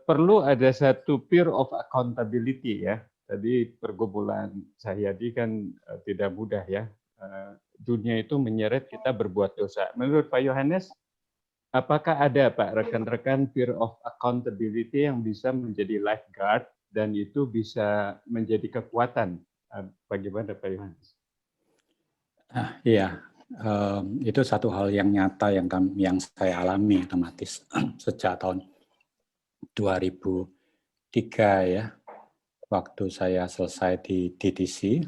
perlu ada satu peer of accountability ya. Tadi pergumulan Cahyadi kan tidak mudah ya. Dunia itu menyeret kita berbuat dosa. Menurut Pak Yohanes, apakah ada Pak rekan-rekan peer of accountability yang bisa menjadi lifeguard dan itu bisa menjadi kekuatan? Bagaimana Pak Yohanes? Iya, itu satu hal yang nyata yang saya alami otomatis sejak tahun 2003 ya, waktu saya selesai di DTC,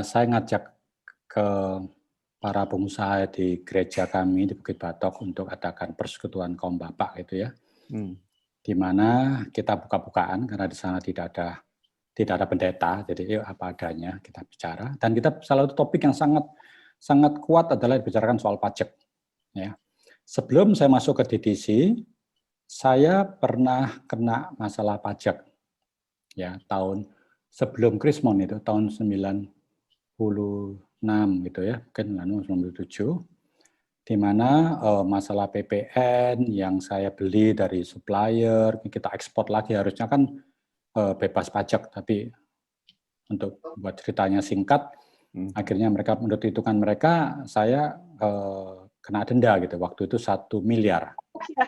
saya ngajak ke para pengusaha di gereja kami di Bukit Batok untuk adakan persekutuan kaum bapak gitu ya, di mana kita buka-bukaan karena di sana tidak ada pendeta, jadi apa adanya kita bicara, dan kita salah satu topik yang sangat kuat adalah dibicarakan soal pajak. Ya, sebelum saya masuk ke DTC, saya pernah kena masalah pajak, ya tahun sebelum Krismon itu tahun 96 gitu ya, mungkin 97, di mana masalah PPN yang saya beli dari supplier kita ekspor lagi harusnya kan bebas pajak, tapi untuk buat ceritanya singkat, akhirnya mereka menurut hitungan mereka saya kena denda gitu. Waktu itu 1 miliar.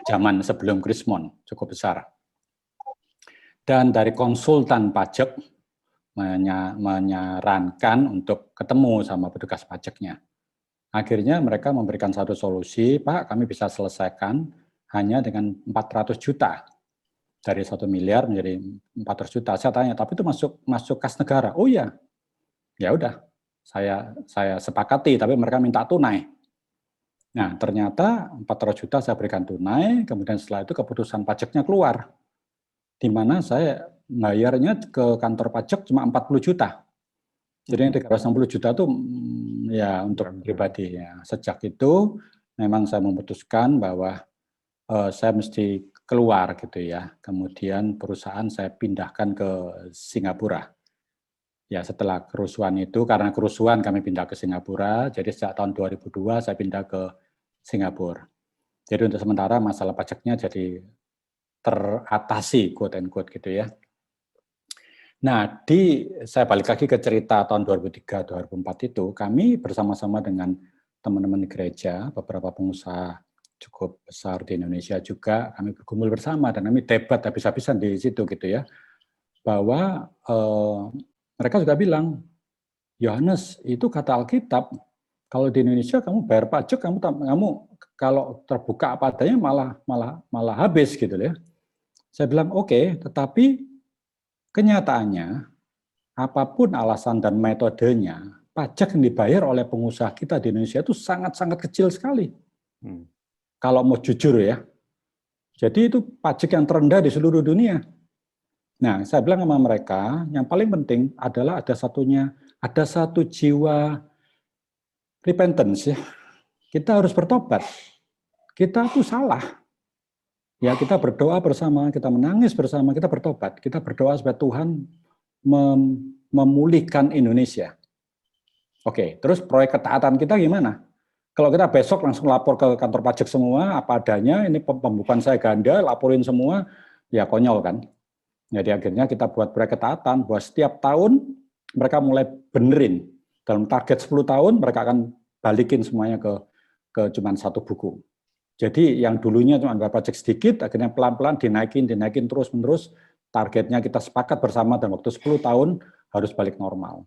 Zaman sebelum Krismon, cukup besar. Dan dari konsultan pajak menyarankan untuk ketemu sama petugas pajaknya. Akhirnya mereka memberikan satu solusi, Pak, kami bisa selesaikan hanya dengan 400 juta. Dari 1 miliar menjadi 400 juta. Saya tanya, tapi itu masuk kas negara? Oh iya. Ya udah, saya sepakati, tapi mereka minta tunai. Nah, ternyata 400 juta saya berikan tunai, kemudian setelah itu keputusan pajaknya keluar, di mana saya bayarnya ke kantor pajak cuma 40 juta. Jadi yang 360 juta itu ya untuk pribadi. Ya. Sejak itu memang saya memutuskan bahwa saya mesti keluar gitu ya. Kemudian perusahaan saya pindahkan ke Singapura. Ya setelah kerusuhan itu, karena kerusuhan kami pindah ke Singapura, jadi sejak tahun 2002 saya pindah ke Singapura. Jadi untuk sementara masalah pajaknya jadi teratasi, quote and quote gitu ya. Nah, saya balik lagi ke cerita tahun 2003-2004 itu, kami bersama-sama dengan teman-teman di gereja, beberapa pengusaha cukup besar di Indonesia juga, kami berkumpul bersama dan kami debat habis-habisan di situ gitu ya, bahwa mereka juga bilang, Yohanes, itu kata Alkitab, kalau di Indonesia kamu bayar pajak, kamu kalau terbuka apa adanya malah habis gitu ya. Saya bilang oke, tetapi kenyataannya apapun alasan dan metodenya, pajak yang dibayar oleh pengusaha kita di Indonesia itu sangat-sangat kecil sekali. Kalau mau jujur ya. Jadi itu pajak yang terendah di seluruh dunia. Nah, saya bilang sama mereka, yang paling penting adalah ada satu jiwa repentance ya. Kita harus bertobat. Kita tuh salah. Ya, kita berdoa bersama, kita menangis bersama, kita bertobat. Kita berdoa supaya Tuhan memulihkan Indonesia. Oke, terus proyek ketaatan kita gimana? Kalau kita besok langsung lapor ke kantor pajak semua, apa adanya, ini pembukuan saya ganda, laporin semua, ya konyol kan. Jadi akhirnya kita buat proyek ketaatan, bahwa setiap tahun mereka mulai benerin. Dalam target 10 tahun, mereka akan balikin semuanya ke cuma satu buku. Jadi yang dulunya cuma bayar pajak sedikit, akhirnya pelan-pelan dinaikin terus-menerus, targetnya kita sepakat bersama dan waktu 10 tahun harus balik normal.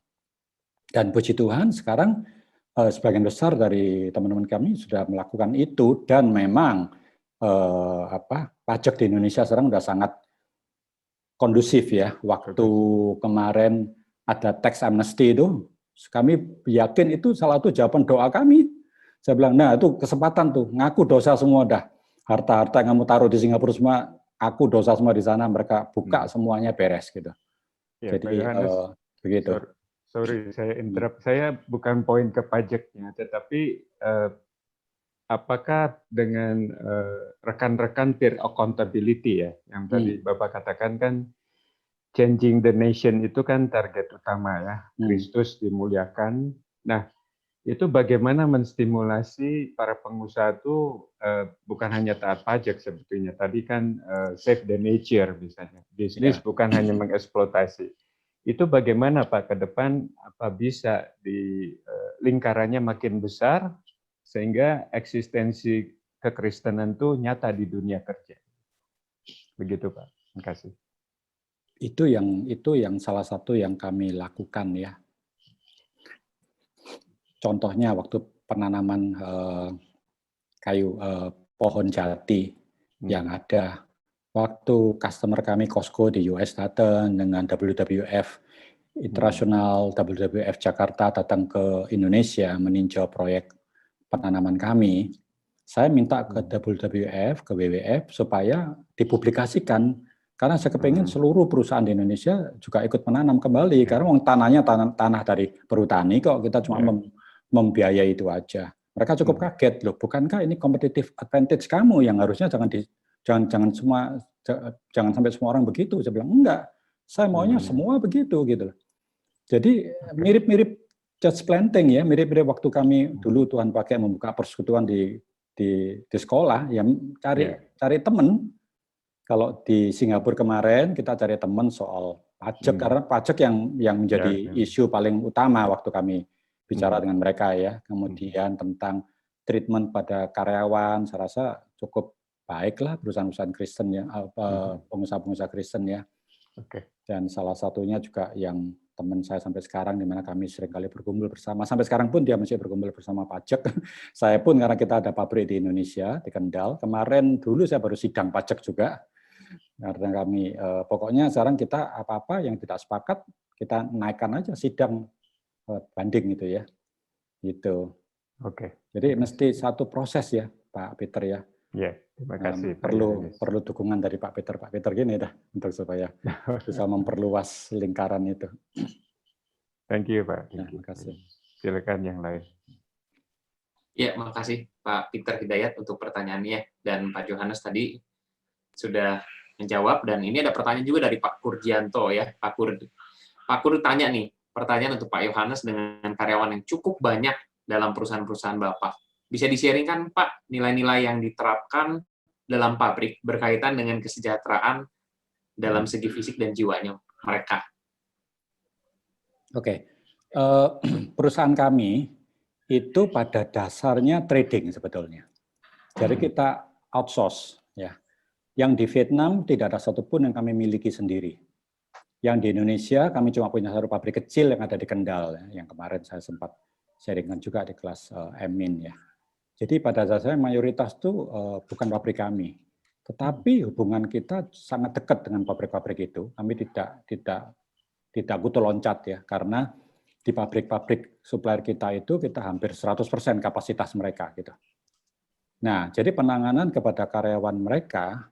Dan puji Tuhan sekarang sebagian besar dari teman-teman kami sudah melakukan itu dan memang pajak di Indonesia sekarang sudah sangat kondusif ya. Waktu kemarin ada tax amnesty itu, kami yakin itu salah satu jawaban doa kami. Saya bilang, nah itu kesempatan tuh, ngaku dosa semua dah. Harta-harta yang kamu taruh di Singapura semua, aku dosa semua di sana, mereka buka semuanya beres gitu. Ya, jadi Yohanes, begitu. Sorry, saya interrupt. Saya bukan poin ke pajaknya, tetapi apakah dengan rekan-rekan peer accountability ya, yang tadi Bapak katakan kan, changing the nation itu kan target utama ya, Kristus dimuliakan. Nah, itu bagaimana menstimulasi para pengusaha itu bukan hanya taat pajak sebetulnya. Tadi kan save the nature misalnya. Bisnis bukan hanya mengeksploitasi. Itu bagaimana Pak ke depan apa bisa di lingkarannya makin besar sehingga eksistensi kekristenan itu nyata di dunia kerja. Begitu Pak. Terima kasih. Itu yang salah satu yang kami lakukan ya. Contohnya waktu penanaman pohon jati yang ada, waktu customer kami Costco di US datang dengan WWF Internasional, WWF Jakarta datang ke Indonesia meninjau proyek penanaman kami, saya minta ke WWF, ke WWF supaya dipublikasikan karena saya kepingin seluruh perusahaan di Indonesia juga ikut menanam kembali karena tanahnya tanah dari perhutani kok, kita cuma membiayai itu aja. Mereka cukup kaget loh, bukankah ini competitive advantage kamu yang harusnya jangan sampai semua orang begitu. Saya bilang enggak, saya maunya semua begitu gitu. Jadi mirip-mirip church planting ya, mirip-mirip waktu kami dulu Tuhan pakai membuka persekutuan di sekolah, ya cari teman. Kalau di Singapura kemarin kita cari teman soal pajak karena pajak yang menjadi isu paling utama waktu kami bicara dengan mereka ya. Kemudian tentang treatment pada karyawan, saya rasa cukup baiklah perusahaan-perusahaan Kristen ya, pengusaha-pengusaha Kristen ya. Dan salah satunya juga yang teman saya sampai sekarang, di mana kami seringkali berkumpul bersama. Sampai sekarang pun dia masih berkumpul bersama pajak. Saya pun karena kita ada pabrik di Indonesia, di Kendal. Kemarin dulu saya baru sidang pajak juga. Karena kami, pokoknya sekarang kita apa-apa yang tidak sepakat, kita naikkan aja sidang banding gitu ya. Gitu. Jadi mesti satu proses ya, Pak Peter ya. Ya, terima kasih. Perlu dukungan dari Pak Peter gini dah untuk supaya bisa memperluas lingkaran itu. Thank you Pak. Terima kasih. Silakan yang lain. Ya, makasih Pak Peter Hidayat untuk pertanyaannya dan Pak Yohanes tadi sudah menjawab dan ini ada pertanyaan juga dari Pak Kurjianto ya. Pak Kur tanya nih, pertanyaan untuk Pak Yohanes dengan karyawan yang cukup banyak dalam perusahaan-perusahaan Bapak. Bisa di-sharingkan Pak nilai-nilai yang diterapkan dalam pabrik berkaitan dengan kesejahteraan dalam segi fisik dan jiwanya mereka. Oke. Perusahaan kami itu pada dasarnya trading sebetulnya. Jadi kita outsource ya. Yang di Vietnam tidak ada satupun yang kami miliki sendiri. Yang di Indonesia kami cuma punya satu pabrik kecil yang ada di Kendal ya, yang kemarin saya sempat sharingkan juga di kelas Emin ya. Jadi pada dasarnya mayoritas itu bukan pabrik kami, tetapi hubungan kita sangat dekat dengan pabrik-pabrik itu. Kami tidak butuh loncat ya, karena di pabrik-pabrik supplier kita itu kita hampir 100% kapasitas mereka gitu. Nah, jadi penanganan kepada karyawan mereka,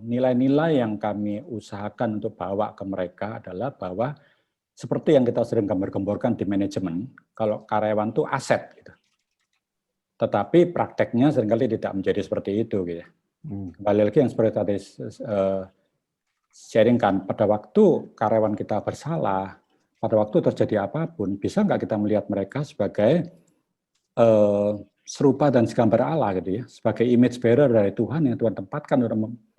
nilai-nilai yang kami usahakan untuk bawa ke mereka adalah bahwa seperti yang kita sering gembar-gemborkan di manajemen, kalau karyawan itu aset gitu. Tetapi prakteknya seringkali tidak menjadi seperti itu gitu. Kembali lagi yang seperti tadi sharingkan, pada waktu karyawan kita bersalah, pada waktu terjadi apapun, bisa nggak kita melihat mereka sebagai serupa dan segambar Allah gitu ya, sebagai image bearer dari Tuhan yang Tuhan tempatkan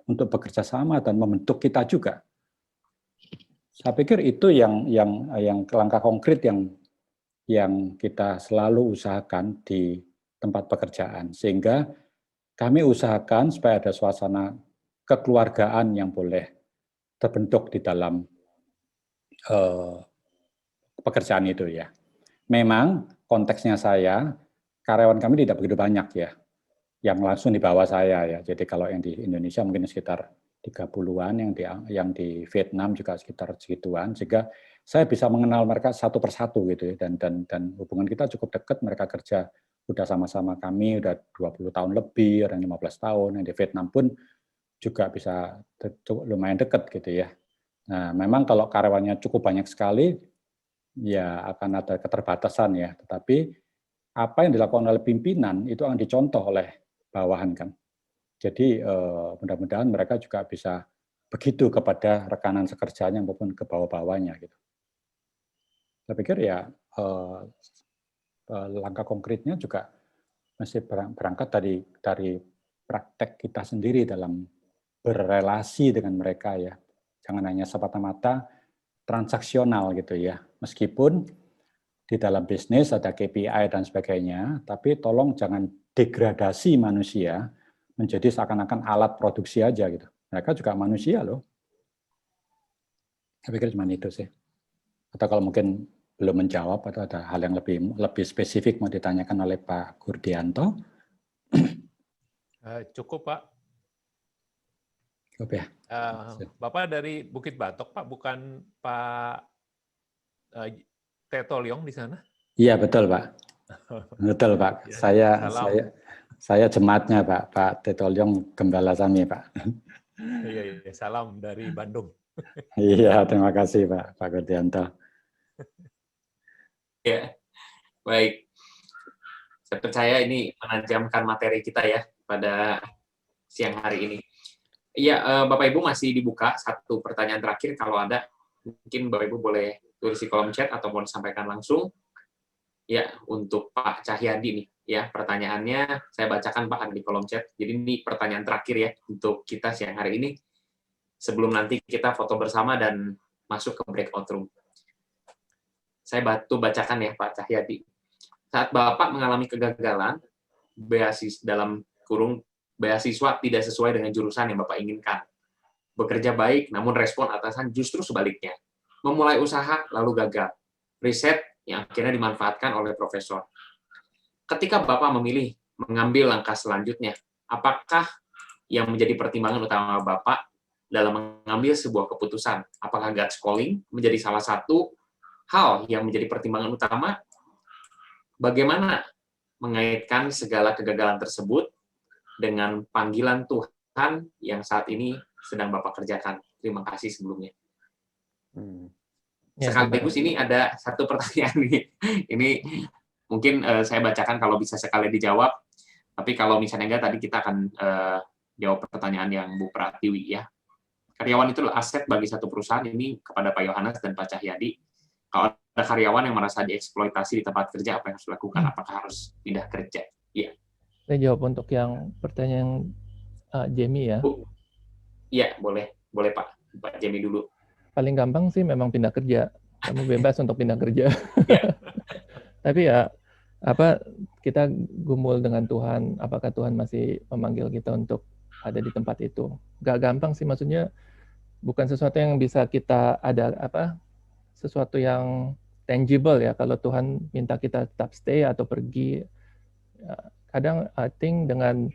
untuk bekerja sama dan membentuk kita juga. Saya pikir itu yang langkah konkret yang kita selalu usahakan di tempat pekerjaan, sehingga kami usahakan supaya ada suasana kekeluargaan yang boleh terbentuk di dalam pekerjaan itu ya. Memang konteksnya saya, karyawan kami tidak begitu banyak ya, yang langsung di bawah saya ya. Jadi kalau yang di Indonesia mungkin sekitar 30-an, yang di Vietnam juga sekitar segituan, sehingga saya bisa mengenal mereka satu persatu gitu ya, dan hubungan kita cukup dekat. Mereka kerja udah sama-sama kami udah 20 tahun lebih, ada 15 tahun. Yang di Vietnam pun juga bisa lumayan dekat gitu ya. Nah, memang kalau karyawannya cukup banyak sekali, ya akan ada keterbatasan ya. Tetapi apa yang dilakukan oleh pimpinan itu akan dicontoh oleh bawahan kan. Jadi mudah-mudahan mereka juga bisa begitu kepada rekanan sekerjanya maupun ke bawah-bawahnya gitu. Saya pikir ya langkah konkretnya juga masih berangkat dari praktek kita sendiri dalam berrelasi dengan mereka ya. Jangan hanya semata-mata transaksional gitu ya. Meskipun di dalam bisnis ada KPI dan sebagainya, tapi tolong jangan degradasi manusia menjadi seakan-akan alat produksi aja gitu. Mereka juga manusia loh. Saya pikir cuma itu sih. Atau kalau mungkin belum menjawab atau ada hal yang lebih spesifik mau ditanyakan oleh Pak Gurdianto. Cukup Pak. Cukup ya. Bapak dari Bukit Batok Pak, bukan Pak Tetoliong di sana? Iya betul Pak. Betul Pak. Ya, saya jemaatnya Pak Tetoliong Gembala Sami Pak. Iya, salam dari Bandung. Iya, terima kasih Pak Gurdianto. Ya, baik. Saya percaya ini menajamkan materi kita ya pada siang hari ini. Iya, Bapak Ibu masih dibuka satu pertanyaan terakhir. Kalau ada, mungkin Bapak Ibu boleh tulis di kolom chat atau mau disampaikan langsung. Ya, untuk Pak Cahyadi nih. Ya, pertanyaannya saya bacakan Pak di kolom chat. Jadi ini pertanyaan terakhir ya untuk kita siang hari ini. Sebelum nanti kita foto bersama dan masuk ke breakout room. Saya bacakan ya Pak Cahyadi. Saat Bapak mengalami kegagalan, dalam kurung beasiswa tidak sesuai dengan jurusan yang Bapak inginkan. Bekerja baik, namun respon atasan justru sebaliknya. Memulai usaha, lalu gagal. Riset yang akhirnya dimanfaatkan oleh profesor. Ketika Bapak memilih mengambil langkah selanjutnya, apakah yang menjadi pertimbangan utama Bapak dalam mengambil sebuah keputusan? Apakah gut calling menjadi salah satu hal yang menjadi pertimbangan utama? Bagaimana mengaitkan segala kegagalan tersebut dengan panggilan Tuhan yang saat ini sedang Bapak kerjakan? Terima kasih sebelumnya. Sekaligus ini ada satu pertanyaan nih. Ini mungkin saya bacakan kalau bisa sekali dijawab. Tapi kalau misalnya enggak, tadi kita akan jawab pertanyaan yang Bu Pratiwi ya. Karyawan itu aset bagi satu perusahaan, ini kepada Pak Yohanes dan Pak Cahyadi. Kalau ada karyawan yang merasa dieksploitasi di tempat kerja, apa yang harus dilakukan? Apakah harus pindah kerja? Iya. Saya jawab untuk yang pertanyaan Jamie ya. Iya, boleh Pak Jamie dulu. Paling gampang sih memang pindah kerja. kamu bebas untuk pindah kerja. Iya. Tapi ya kita gumul dengan Tuhan, apakah Tuhan masih memanggil kita untuk ada di tempat itu. Gak gampang sih, maksudnya bukan sesuatu yang bisa kita sesuatu yang tangible ya. Kalau Tuhan minta kita tetap stay atau pergi, kadang I think dengan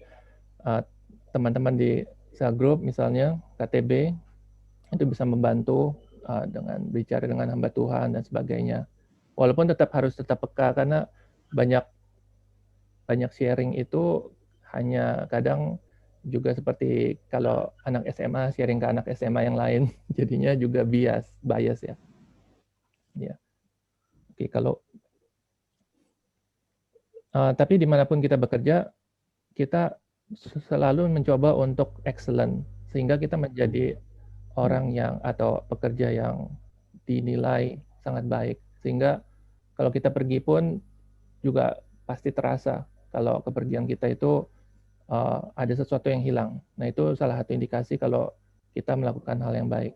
teman-teman di cell group misalnya KTB itu bisa membantu dengan bicara dengan hamba Tuhan dan sebagainya. Walaupun harus tetap peka, karena banyak sharing itu hanya kadang juga seperti kalau anak SMA sharing ke anak SMA yang lain, jadinya juga bias ya. Ya. Oke, tapi dimanapun kita bekerja, kita selalu mencoba untuk excellent, sehingga kita menjadi orang yang atau pekerja yang dinilai sangat baik, sehingga kalau kita pergi pun juga pasti terasa kalau kepergian kita itu ada sesuatu yang hilang. Nah, itu salah satu indikasi kalau kita melakukan hal yang baik.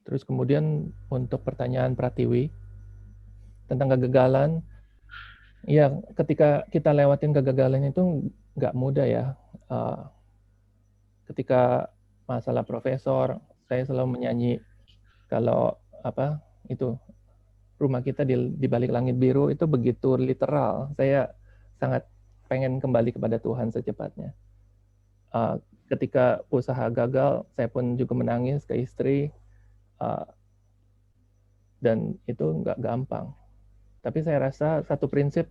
Terus kemudian untuk pertanyaan Pratiwi tentang kegagalan, ya ketika kita lewatin kegagalan itu nggak mudah ya. Ketika masalah profesor, saya selalu menyanyi kalau rumah kita di balik langit biru itu begitu literal. Saya sangat pengen kembali kepada Tuhan secepatnya. Ketika usaha gagal, saya pun juga menangis ke istri, dan itu nggak gampang. Tapi saya rasa satu prinsip,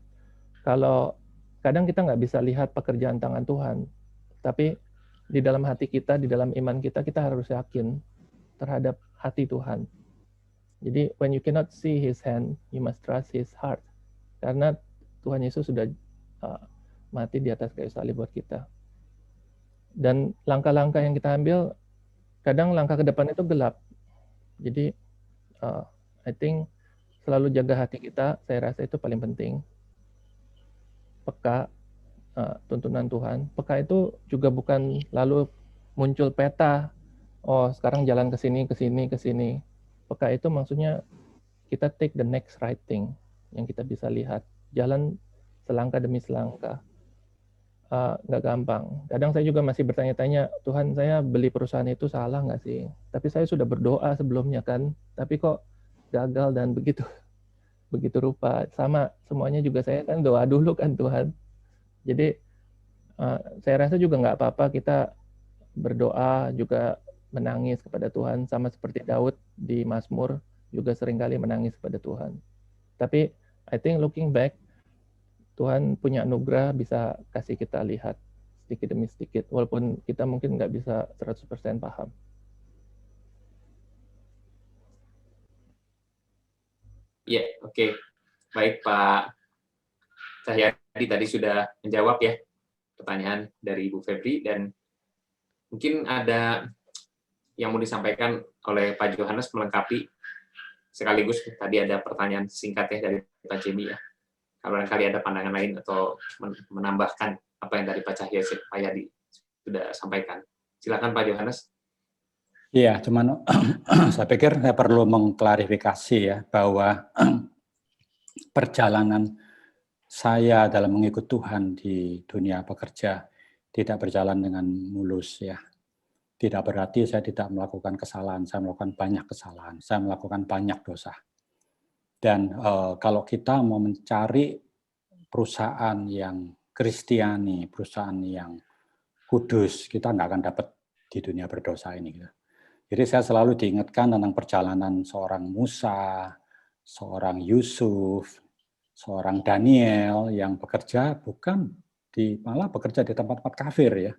kalau kadang kita nggak bisa lihat pekerjaan tangan Tuhan, tapi di dalam hati kita, di dalam iman kita, kita harus yakin terhadap hati Tuhan. Jadi, when you cannot see His hand, you must trust His heart. Karena Tuhan Yesus sudah mati di atas kayu salib buat kita. Dan langkah-langkah yang kita ambil, kadang langkah ke depan itu gelap. Jadi, I think selalu jaga hati kita, saya rasa itu paling penting. Peka, tuntunan Tuhan. Peka itu juga bukan lalu muncul peta, oh sekarang jalan ke sini, ke sini, ke sini. Peka itu maksudnya kita take the next right thing yang kita bisa lihat. Jalan selangkah demi selangkah. Nggak gampang. Kadang saya juga masih bertanya-tanya, Tuhan, saya beli perusahaan itu salah nggak sih? Tapi saya sudah berdoa sebelumnya kan, tapi kok gagal dan begitu rupa. Sama, semuanya juga saya kan doa dulu kan Tuhan. Jadi saya rasa juga nggak apa-apa kita berdoa, juga menangis kepada Tuhan, sama seperti Daud di Mazmur juga seringkali menangis kepada Tuhan. Tapi I think looking back, Tuhan punya anugerah bisa kasih kita lihat sedikit demi sedikit, walaupun kita mungkin nggak bisa 100% paham. Iya, oke. Baik, Pak Cahyadi tadi sudah menjawab ya pertanyaan dari Ibu Febri, dan mungkin ada yang mau disampaikan oleh Pak Johannes melengkapi, sekaligus tadi ada pertanyaan singkat ya dari Pak Jemi ya. Kalau barangkali ada pandangan lain atau menambahkan apa yang dari Pak Cahyadi sudah sampaikan. Silakan Pak Johannes. Iya, cuman saya pikir saya perlu mengklarifikasi ya bahwa perjalanan saya dalam mengikut Tuhan di dunia pekerja tidak berjalan dengan mulus ya. Tidak berarti saya tidak melakukan kesalahan, saya melakukan banyak kesalahan, saya melakukan banyak dosa. Dan kalau kita mau mencari perusahaan yang Kristiani, perusahaan yang kudus, kita nggak akan dapat di dunia berdosa ini. Jadi saya selalu diingatkan tentang perjalanan seorang Musa, seorang Yusuf, seorang Daniel yang bekerja malah bekerja di tempat-tempat kafir ya.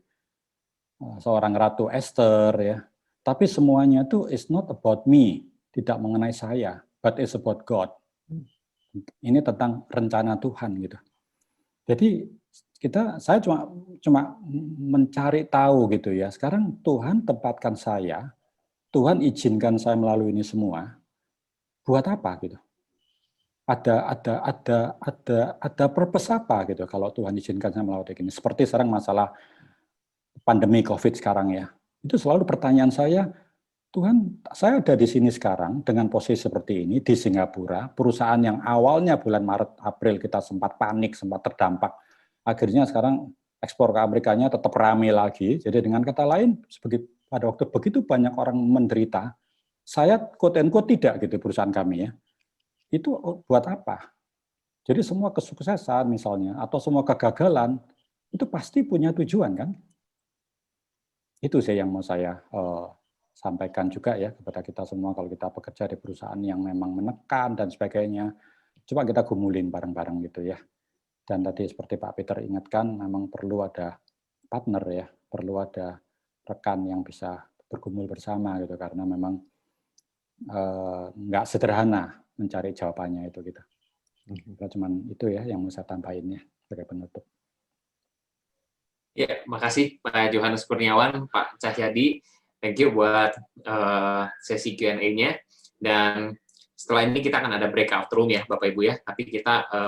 Seorang Ratu Esther ya. Tapi semuanya itu is not about me, tidak mengenai saya, but it's about God. Ini tentang rencana Tuhan gitu. Jadi saya cuma mencari tahu gitu ya. Sekarang Tuhan tempatkan saya, Tuhan izinkan saya melalui ini semua. Buat apa gitu? Ada purpose apa gitu kalau Tuhan izinkan saya melalui ini. Seperti sekarang masalah pandemi COVID sekarang ya. Itu selalu pertanyaan saya, Tuhan, saya ada di sini sekarang dengan posisi seperti ini di Singapura, perusahaan yang awalnya bulan Maret, April kita sempat panik, sempat terdampak, akhirnya sekarang ekspor ke Amerikanya tetap rame lagi. Jadi dengan kata lain, pada waktu begitu banyak orang menderita, saya quote and quote tidak gitu perusahaan kami ya. Itu buat apa? Jadi semua kesuksesan misalnya atau semua kegagalan itu pasti punya tujuan kan? Itu sih yang mau saya sampaikan juga ya kepada kita semua kalau kita bekerja di perusahaan yang memang menekan dan sebagainya. Coba kita gumulin bareng-bareng gitu ya. Dan tadi seperti Pak Peter ingatkan, memang perlu ada partner ya, perlu ada rekan yang bisa bergumul bersama gitu, karena memang nggak sederhana mencari jawabannya itu gitu. Cuman itu ya yang mau saya tambahin ya sebagai penutup. Ya, makasih Pak Johannes Kurniawan, Pak Cahyadi. Thank you buat sesi Q&A-nya. Dan setelah ini kita akan ada breakout room ya Bapak Ibu ya. Tapi kita